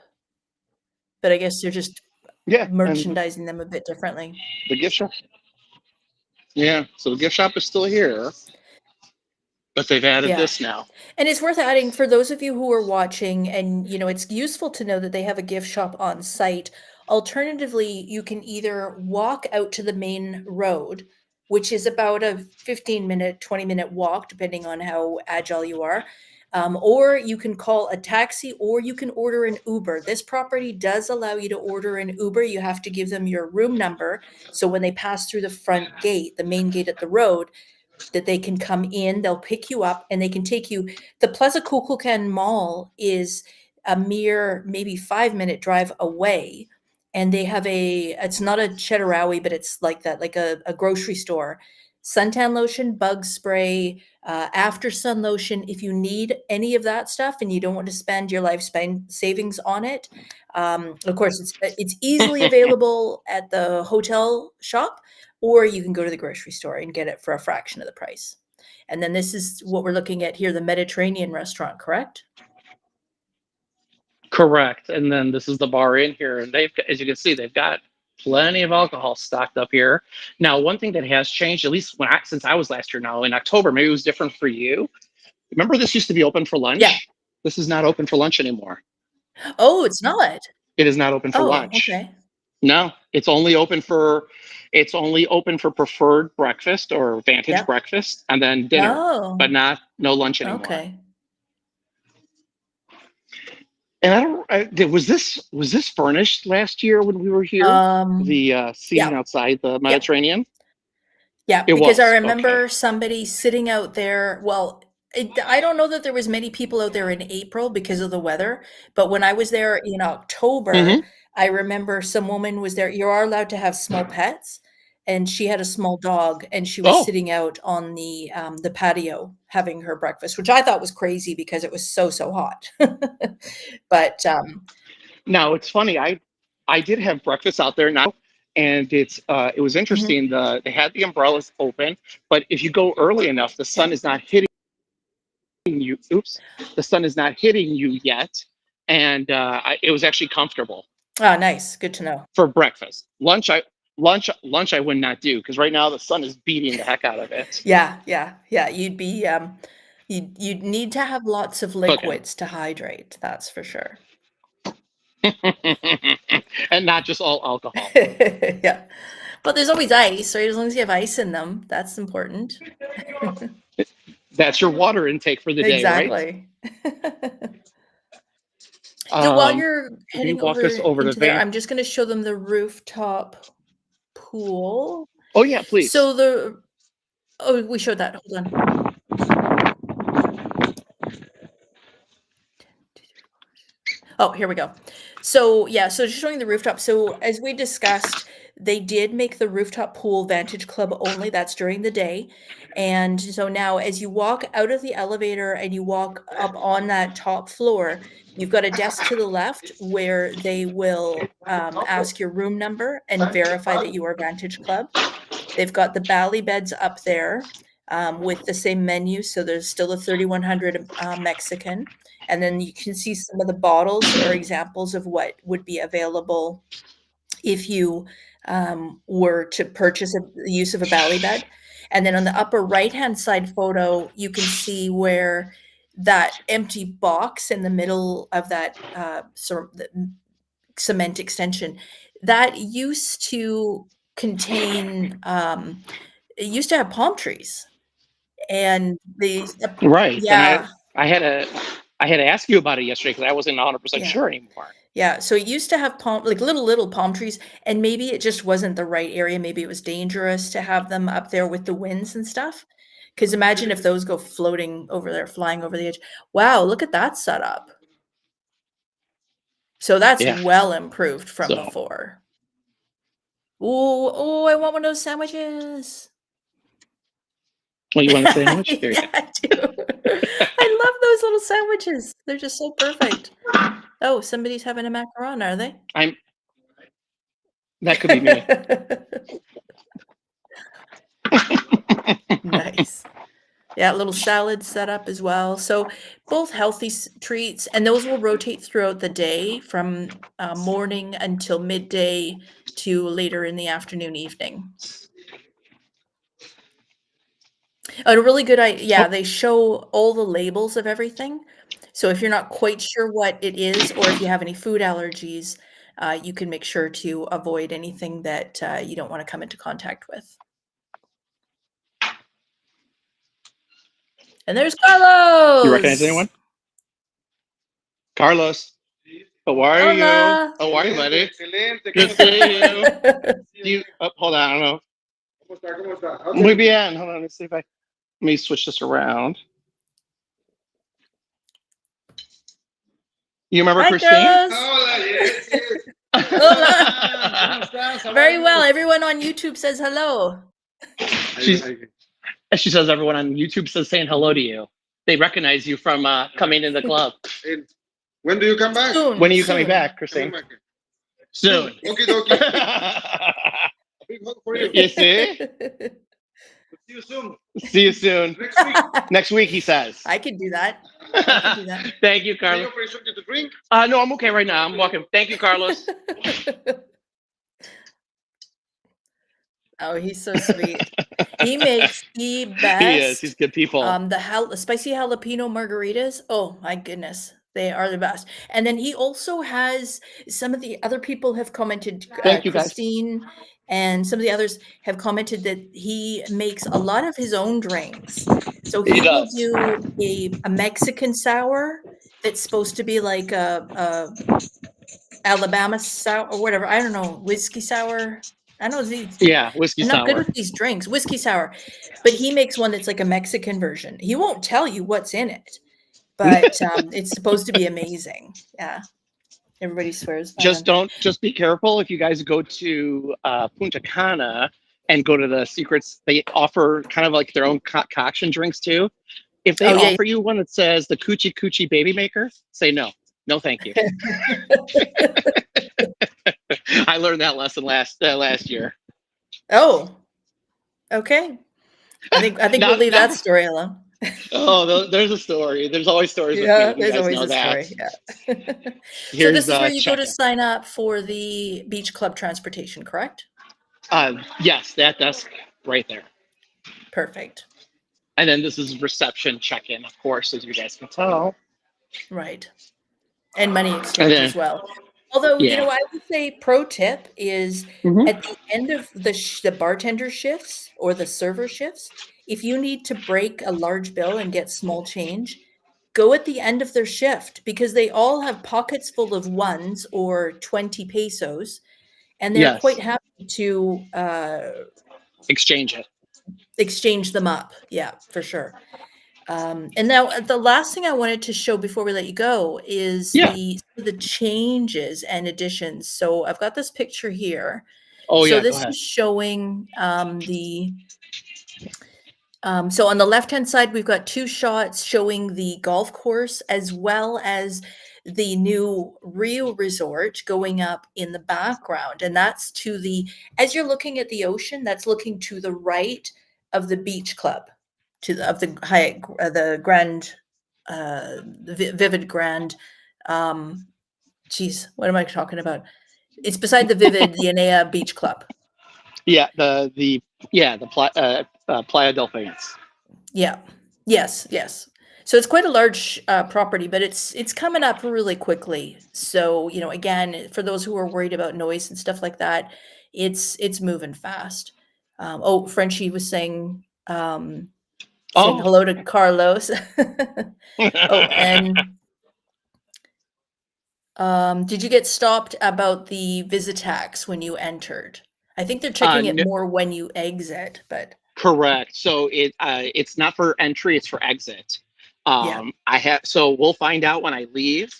but I guess they're just Yeah, and merchandising them a bit differently. the gift shop. Yeah, so the gift shop is still here, but they've added Yeah. this now. And it's worth adding for those of you who are watching, and it's useful to know that they have a gift shop on site. Alternatively, you can either walk out to the main road, which is about a 15-minute, 20-minute walk, depending on how agile you are. Or you can call a taxi, or you can order an Uber. This property does allow you to order an Uber. You have to give them your room number. So when they pass through the front gate, the main gate at the road, that they can come in, they'll pick you up, and they can take you. The Plaza Kukulkan Mall is a mere maybe 5-minute drive away, and they have it's not a Cheddarawi, but it's like that, like a grocery store. Suntan lotion, bug spray, after sun lotion. If you need any of that stuff and you don't want to spend your lifespan savings on it, of course, it's easily available at the hotel shop, or you can go to the grocery store and get it for a fraction of the price. And then this is what we're looking at here, the Mediterranean restaurant, correct? Correct. And then this is the bar in here, and as you can see, they've got plenty of alcohol stocked up here. Now, one thing that has changed, at least since I was last year now in October, maybe it was different for you. Remember, this used to be open for lunch? Yeah. This is not open for lunch anymore. Oh, it's not. It is not open for Oh, lunch. okay. No, it's only open for preferred breakfast or vantage Yep. breakfast, and then dinner, but Oh, no lunch anymore. okay. And was this furnished last year when we were here? The seating Yeah. outside the Mediterranean? Yeah, It because I was. remember Okay. somebody sitting out there. Well, I don't know that there was many people out there in April because of the weather, but when I was there in October, Hmm. I remember some woman was there. You are allowed to have small pets, and she had a small dog, and she was Oh, sitting out on the patio having her breakfast, which I thought was crazy because it was so hot. But now it's funny. I did have breakfast out there now, and it was mhm, interesting. They had the umbrellas open, but if you go early enough, the yeah. sun is not hitting you. Oops, the sun is not hitting you yet, and it was actually comfortable Oh, nice. Good to know. for breakfast. Lunch I would not do because right now the sun is beating the heck out of it. Yeah. You'd be you'd need to have lots of Cooking. liquids to hydrate, that's for sure. And not just all alcohol. Yeah. But there's always ice, right? As long as you have ice in them, that's important. That's your water intake for the day, right? Exactly. So while you're Will you heading walk over us over to into there, Van? I'm just gonna show them the rooftop pool. Oh yeah, please. So we showed that. Hold on. Oh, here we go. So yeah, so just showing the rooftop. So as we discussed, they did make the rooftop pool Vantage Club only. That's during the day. And so now as you walk out of the elevator and you walk up on that top floor, you've got a desk to the left where they will ask your room number and verify that you are Vantage Club. They've got the Bally beds up there with the same menu. So there's still a 3100 Mexican. And then you can see some of the bottles or examples of what would be available if you were to purchase the use of a Bally bed. And then on the upper right-hand side photo, you can see where that empty box in the middle of that cement extension, that used to contain, it used to have palm trees. And Right. And yeah, I had to I had to ask you about it yesterday because I wasn't 100% yeah. sure anymore. Yeah, so it used to have like little palm trees, and maybe it just wasn't the right area. Maybe it was dangerous to have them up there with the winds and stuff. Because imagine if those go floating over there, flying over the edge. Wow, look at that setup. So that's Yeah. well improved from So, before. Oh, I want one of those sandwiches. well, you want a sandwich? There you Yeah, I do. I love those little sandwiches. They're just so perfect. Oh, somebody's having a macaron, are they? I'm that could be me. Nice. Yeah, little salad set up as well. So both healthy treats, and those will rotate throughout the day from morning until midday to later in the afternoon, evening. A really good idea. Yeah, they show all the labels of everything. So if you're not quite sure what it is, or if you have any food allergies, you can make sure to avoid anything that you don't want to come into contact with. And there's Carlos. You recognize anyone? Carlos. How are Hola. you? How are you, buddy? Good seeing you. Do you hold on, I don't know. Muy bien. Hold on, let me see if let me switch this around. You remember Hi, Christine? Hola. Very well. Everyone on YouTube says hello. She says everyone on YouTube says saying hello to you. They recognize you from coming in the club. When do you come back? Soon. When are you coming back, Christine? Soon. Okie dokie. Big hug for you. You see? See you soon. See you soon. Next week. Next week, he says. I can do that. I can do that. Thank you, Can you Carlos. offer something to drink? No, I'm okay right now. I'm walking. Thank you, Carlos. Oh, he's so sweet. He makes the best. He is. He's good people. The spicy jalapeno margaritas. Oh my goodness, they are the best. And then he also has some of the other people have commented. Thank you, guys. Christine and some of the others have commented that he makes a lot of his own drinks. So he will does. do a Mexican sour that's supposed to be like a Alabama sour or whatever. I don't know, whiskey sour. I know these. Yeah, whiskey I'm sour. not good with these drinks, whiskey sour, but he makes one that's like a Mexican version. He won't tell you what's in it, but it's supposed to be amazing. Yeah, everybody swears by them. Just be careful if you guys go to Punta Cana and go to the secrets. They offer kind of like their own concoction drinks too. If they offer you one that says the Coochie Coochie Baby Maker, say no. No, thank you. I learned that lesson last year. Oh, okay. I think we'll leave that story alone. Oh, there's a story. There's always stories. Yeah, with me. there's You guys always know a that. story. Yeah. So Here's, this is where you go to check-in. sign up for the beach club transportation, correct? Yes, that desk right there. Perfect. And then this is reception check-in, of course, as you guys can tell. Right. And money exchange as well. Although, you know, I would say pro tip is at the end of the bartender shifts or the server shifts, if you need to break a large bill and get small change, go at the end of their shift because they all have pockets full of ones or 20 pesos, and they're quite happy to exchange it. Exchange them up. Yeah, for sure. And now the last thing I wanted to show before we let you go is the changes and additions. So I've got this picture here. Oh, so yeah, this is showing so on the left-hand side, we've got two shots showing the golf course as well as the new Rio Resort going up in the background. And that's as you're looking at the ocean, that's looking to the right of the beach club. Of the Hyatt, the Grand, Vivid Grand. Geez, what am I talking about? It's beside the Vivid, the Enea Beach Club. Yeah, the Playa del Fans. Yeah. Yes. So it's quite a large property, but it's coming up really quickly. So again, for those who are worried about noise and stuff like that, it's moving fast. Frenchie was saying. Saying hello to Carlos. And did you get stopped about the visit tax when you entered? I think they're checking it more when you exit, but correct. So it's not for entry; it's for exit. So we'll find out when I leave.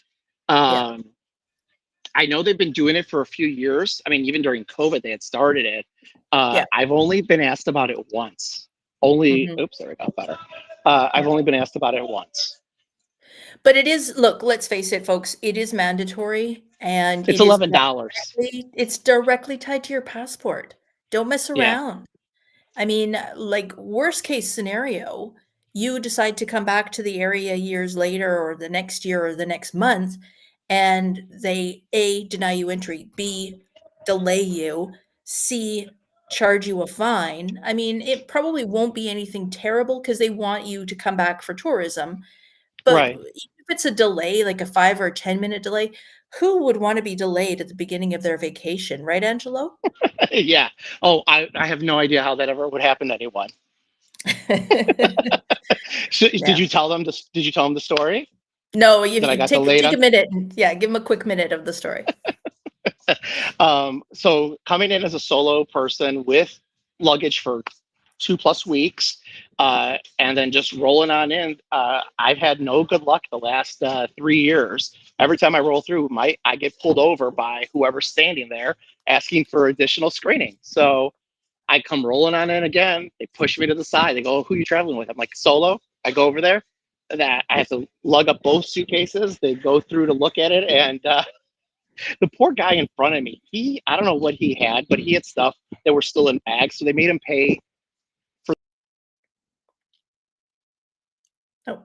I know they've been doing it for a few years. I mean, even during COVID, they had started it. I've only been asked about it once. Oops, there we go. Better. I've only been asked about it once. But it is, look, let's face it, folks, it is mandatory and it's $11. It's directly tied to your passport. Don't mess around. I mean, like worst case scenario, you decide to come back to the area years later or the next year or the next month, and they A, deny you entry, B, delay you, C, charge you a fine. I mean, it probably won't be anything terrible because they want you to come back for tourism. But Right. if it's a delay, like a 5 or 10-minute delay, who would want to be delayed at the beginning of their vacation, right, Angelo? Yeah. Oh, I have no idea how that ever would happen to anyone. So, Yeah. did you tell them the story No, if that I you got take delayed take on? a minute and yeah, give them a quick minute of the story. So coming in as a solo person with luggage for 2+ weeks, and then just rolling on in. I've had no good luck the last 3 years. Every time I roll through, I get pulled over by whoever's standing there asking for additional screening. So I come rolling on in again. They push me to the side. They go, "Oh, who are you traveling with?" I'm like, "Solo." I go over there. That I have to lug up both suitcases. They go through to look at it, and the poor guy in front of me, I don't know what he had, but he had stuff that were still in bags. So they made him pay for, Oh.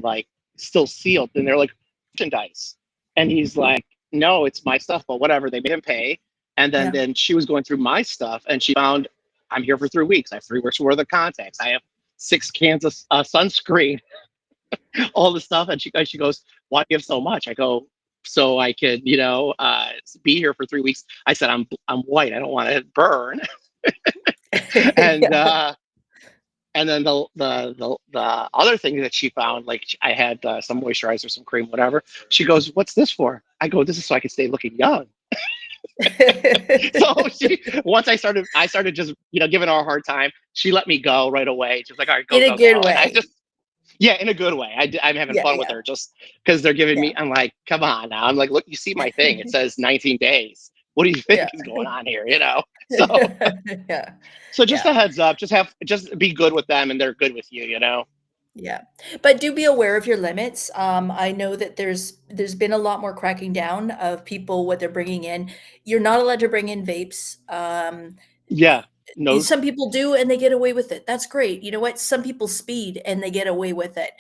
like, still sealed. And they're like, merchandise. And he's like, "No, it's my stuff," but whatever. They made him pay. And then, Yeah. then she was going through my stuff and she found I'm here for 3 weeks. I have 3 weeks worth of contacts. I have 6 cans of sunscreen, all the stuff. And she goes, "Why do you have so much?" I go, "So I could, be here for 3 weeks." I said, I'm white. I don't want to burn. and Yeah. and then the other thing that she found, like, I had some moisturizer, some cream, whatever. She goes, "What's this for?" I go, "This is so I can stay looking young." So once I started just giving her a hard time. She let me go right away. She was like, "All right, go In a go good go," and I way. just, yeah, in a good way. I'm having Yeah, fun with yeah, her just because they're giving yeah. me. I'm like, "Come on now." I'm like, "Look, you see my thing? It says 19 days. What do you think Yeah. is going on here?" So Yeah. so just Yeah. a heads up. Just be good with them, and they're good with you. Yeah. But do be aware of your limits. I know that there's been a lot more cracking down of people what they're bringing in. You're not allowed to bring in vapes. Yeah. No. Some people do and they get away with it. That's great. You know what? Some people speed and they get away with it.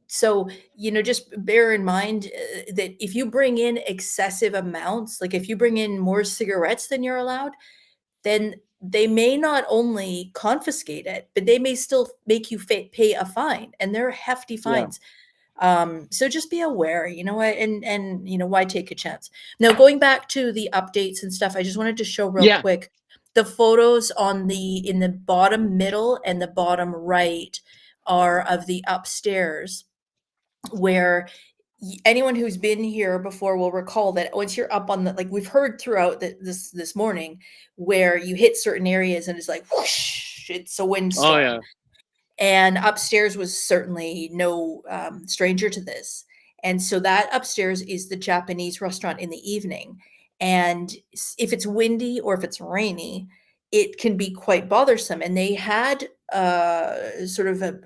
So, just bear in mind that if you bring in excessive amounts, like if you bring in more cigarettes than you're allowed, then they may not only confiscate it, but they may still make you pay a fine, and they're hefty Yeah. fines. So just be aware, what, and why take a chance? Now, going back to the updates and stuff, I just wanted to show real Yeah. quick the photos in the bottom middle and the bottom right are of the upstairs where anyone who's been here before will recall that once you're up on the like we've heard throughout this morning where you hit certain areas and it's like whoosh, it's a Oh windstorm, yeah. and upstairs was certainly no stranger to this. And so that upstairs is the Japanese restaurant in the evening. And if it's windy or if it's rainy, it can be quite bothersome. And they had sort of a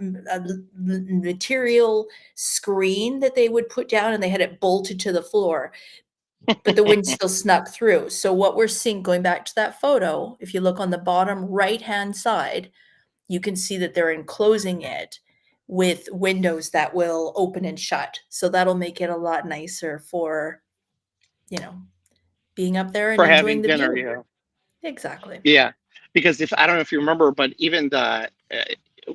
material screen that they would put down and they had it bolted to the floor, but the wind still snuck through. So, what we're seeing, going back to that photo, if you look on the bottom right hand side, you can see that they're enclosing it with windows that will open and shut. So that'll make it a lot nicer for, you know, being up there and For enjoying having the dinner. view. Yeah. Exactly. Yeah. Because if I don't know if you remember, but even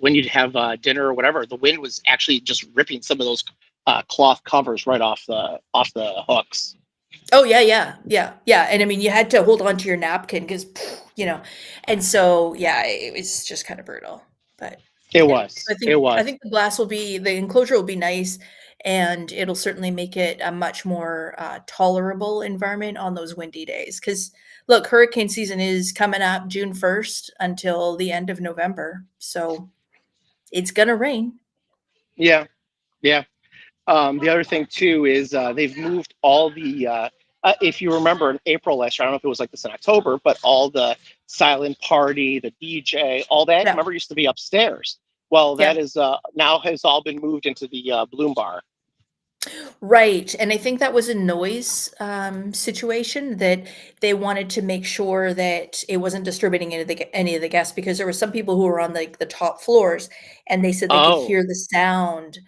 when you'd have dinner or whatever, the wind was actually just ripping some of those cloth covers right off the hooks. Oh yeah, yeah, yeah, yeah. And I mean, you had to hold on to your napkin because, and so yeah, it was just kind of brutal. But It yeah, so was. I It think I was. think the enclosure will be nice, and it'll certainly make it a much more tolerable environment on those windy days. Because look, hurricane season is coming up June 1st until the end of November, so it's gonna rain. Yeah. Yeah. The other thing too is they've moved all the. If you remember in April last year, I don't know if it was like this in October, but all the silent party, the DJ, all that, Yeah, remember, used to be upstairs. Well, that yeah. is now has all been moved into the Bloom Bar. Right, and I think that was a noise, situation that they wanted to make sure that it wasn't disturbing any of the guests because there were some people who were on, like, the top floors, and they said they could Oh, hear the sound,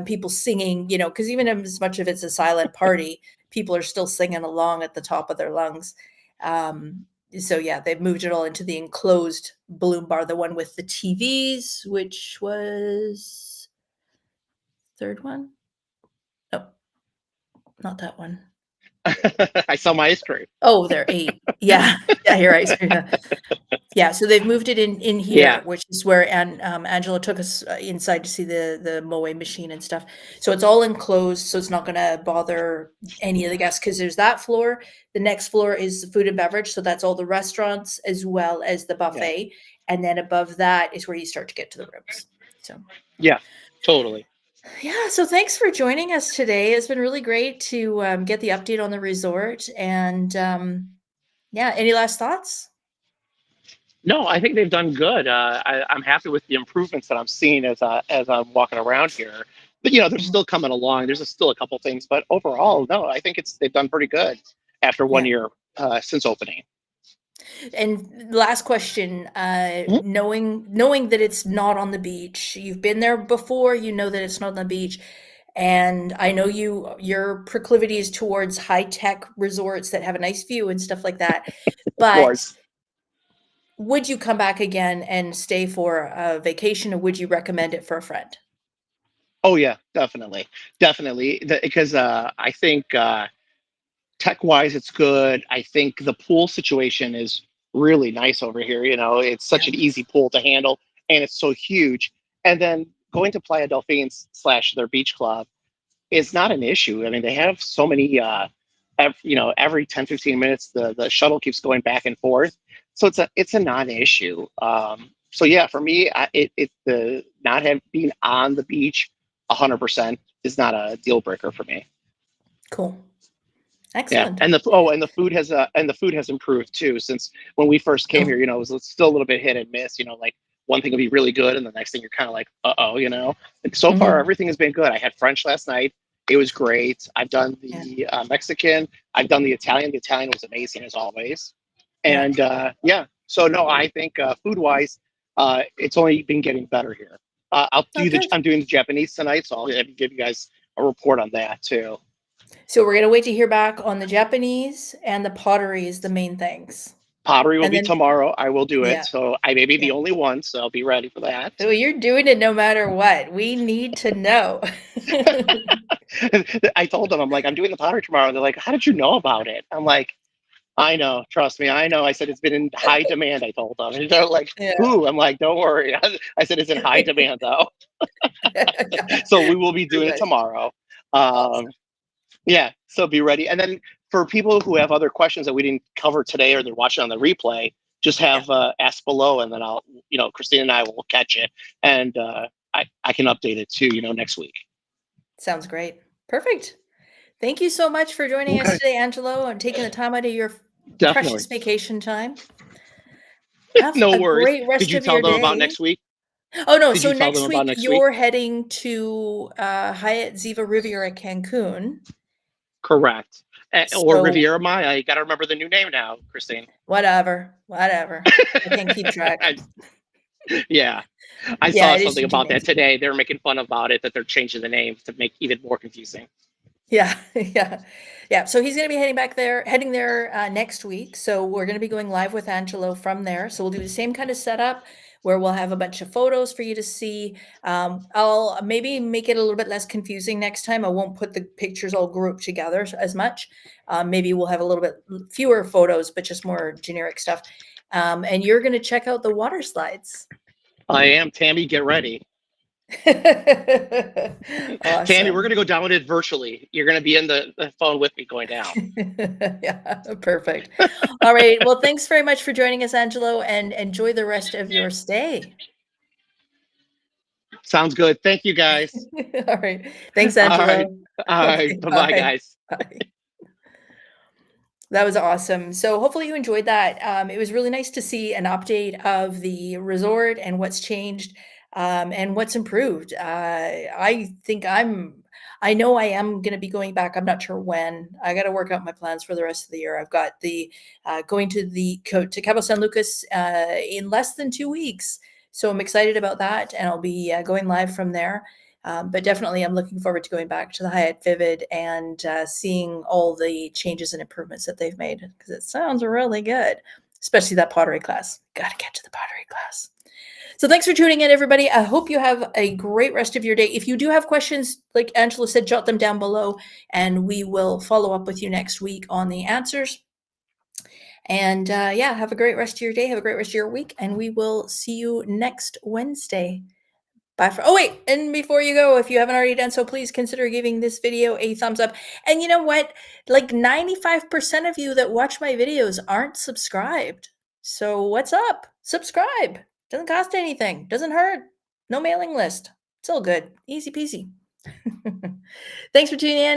people singing, because even as much of it's a silent party, people are still singing along at the top of their lungs. So yeah, they've moved it all into the enclosed balloon bar, the one with the TVs, which was 3rd one? No, not that one. I saw my ice cream. Oh, they're 8. Yeah. Yeah, you're right. Yeah. Yeah, so they've moved it in here, Yeah, which is where Angelo took us, inside to see the Moe machine and stuff. So it's all enclosed, so it's not gonna bother any of the guests because there's that floor. The next floor is food and beverage, so that's all the restaurants as well as the yeah, buffet, and then above that is where you start to get to the rooms. So, yeah, totally. yeah, so thanks for joining us today. It's been really great to, get the update on the resort and, yeah, any last thoughts? No, I think they've done good. I'm happy with the improvements that I'm seeing as I'm walking around here. But they're Mhm. still coming along. There's still a couple things, but overall, no, I think they've done pretty good after one Yeah. year since opening. And last question, Mhm. knowing that it's not on the beach, you've been there before, you know that it's not on the beach, and I know your proclivity is towards high-tech resorts that have a nice view and stuff like that, Of but course. would you come back again and stay for a vacation, or would you recommend it for a friend? Oh yeah, definitely, definitely. Because I think tech wise, it's good. I think the pool situation is really nice over here. It's such Yeah, an easy pool to handle, and it's so huge. And then going to Playa Delfines slash their beach club is not an issue. I mean, they have so many. Every 10, 15 minutes, the shuttle keeps going back and forth, so it's a non-issue. So yeah, for me, the not have being on the beach 100% is not a deal breaker for me. cool. Yeah, Excellent. and the food has improved too since when we first came Oh, here. It was still a little bit hit and miss. Like one thing will be really good, and the next thing you're kind of like, uh-oh. And so far, mhm, everything has been good. I had French last night. It was great. I've done yeah, the Mexican. I've done the Italian. The Italian was amazing as always. yeah. And yeah, so no, I think food wise, it's only been getting better here. Oh, good. I'm doing the Japanese tonight, so I'll give you guys a report on that too. So we're gonna wait to hear back on the Japanese and the pottery is the main things. Pottery will And be then tomorrow. I will do it. yeah, So I may be yeah. the only one, so I'll be ready for that. So you're doing it no matter what. We need to know. I told them, I'm like, I'm doing the pottery tomorrow. And they're like, how did you know about it? I'm like, I know, trust me, I know. I said it's been in high demand, I told them. And they're like, Yeah. who? I'm like, don't worry. I said it's in high demand though. Yeah. So we will be doing it Perfect. tomorrow. Um, Awesome. yeah, so be ready. And then for people who have other questions that we didn't cover today or they're watching on the replay, just Yeah. have ask below, and then Christine and I will catch it, and I can update it too, next week. Sounds great. Perfect. Thank you so much for joining us Okay, today, Angelo, and taking the time out of your definitely. precious vacation time. Have No a worries. great Did rest you of tell your them about day. next week? Oh, no, Did so you tell them next about week next week? you're heading to, Hyatt Ziva Riviera Cancun. Correct. Or So Riviera Maya. You got to remember the new name now, Christine. whatever, whatever. I can't keep track. Yeah, I Yeah, saw it is something changing about that next week. today. They're making fun about it, that they're changing the name to make even more confusing. Yeah, yeah, yeah. So he's going to be heading there next week. So we're going to be going live with Angelo from there. So we'll do the same kind of setup where we'll have a bunch of photos for you to see. I'll maybe make it a little bit less confusing next time. I won't put the pictures all grouped together as much. Maybe we'll have a little bit fewer photos, but just more generic stuff. And you're going to check out the water slides. I am. Tammy, get ready. Tammy, we're Awesome. going to go down it virtually. You're going to be in the phone with me going down. Yeah, perfect. All right. Well, thanks very much for joining us, Angelo, and enjoy the rest of your stay. Sounds good. Thank you, guys. All right. Thanks, All right. Angelo. All Okay, right. Bye-bye, bye. guys. Bye. That was awesome. So hopefully you enjoyed that. It was really nice to see an update of the resort and what's changed and what's improved. I think I know I am going to be going back. I'm not sure when. I got to work out my plans for the rest of the year. I've got the going to Cabo San Lucas in less than 2 weeks. So I'm excited about that, and I'll be going live from there. But definitely I'm looking forward to going back to the Hyatt Vivid and seeing all the changes and improvements that they've made, because it sounds really good, especially that pottery class. Got to get to the pottery class. So thanks for tuning in, everybody. I hope you have a great rest of your day. If you do have questions, like Angelo said, jot them down below, and we will follow up with you next week on the answers. And yeah, have a great rest of your day. Have a great rest of your week, and we will see you next Wednesday. Bye for, oh wait, and before you go, if you haven't already done so, please consider giving this video a thumbs up. And you know what? Like 95% of you that watch my videos aren't subscribed. So what's up? Subscribe. Doesn't cost anything. Doesn't hurt. No mailing list. It's all good. Easy peasy. Thanks for tuning in.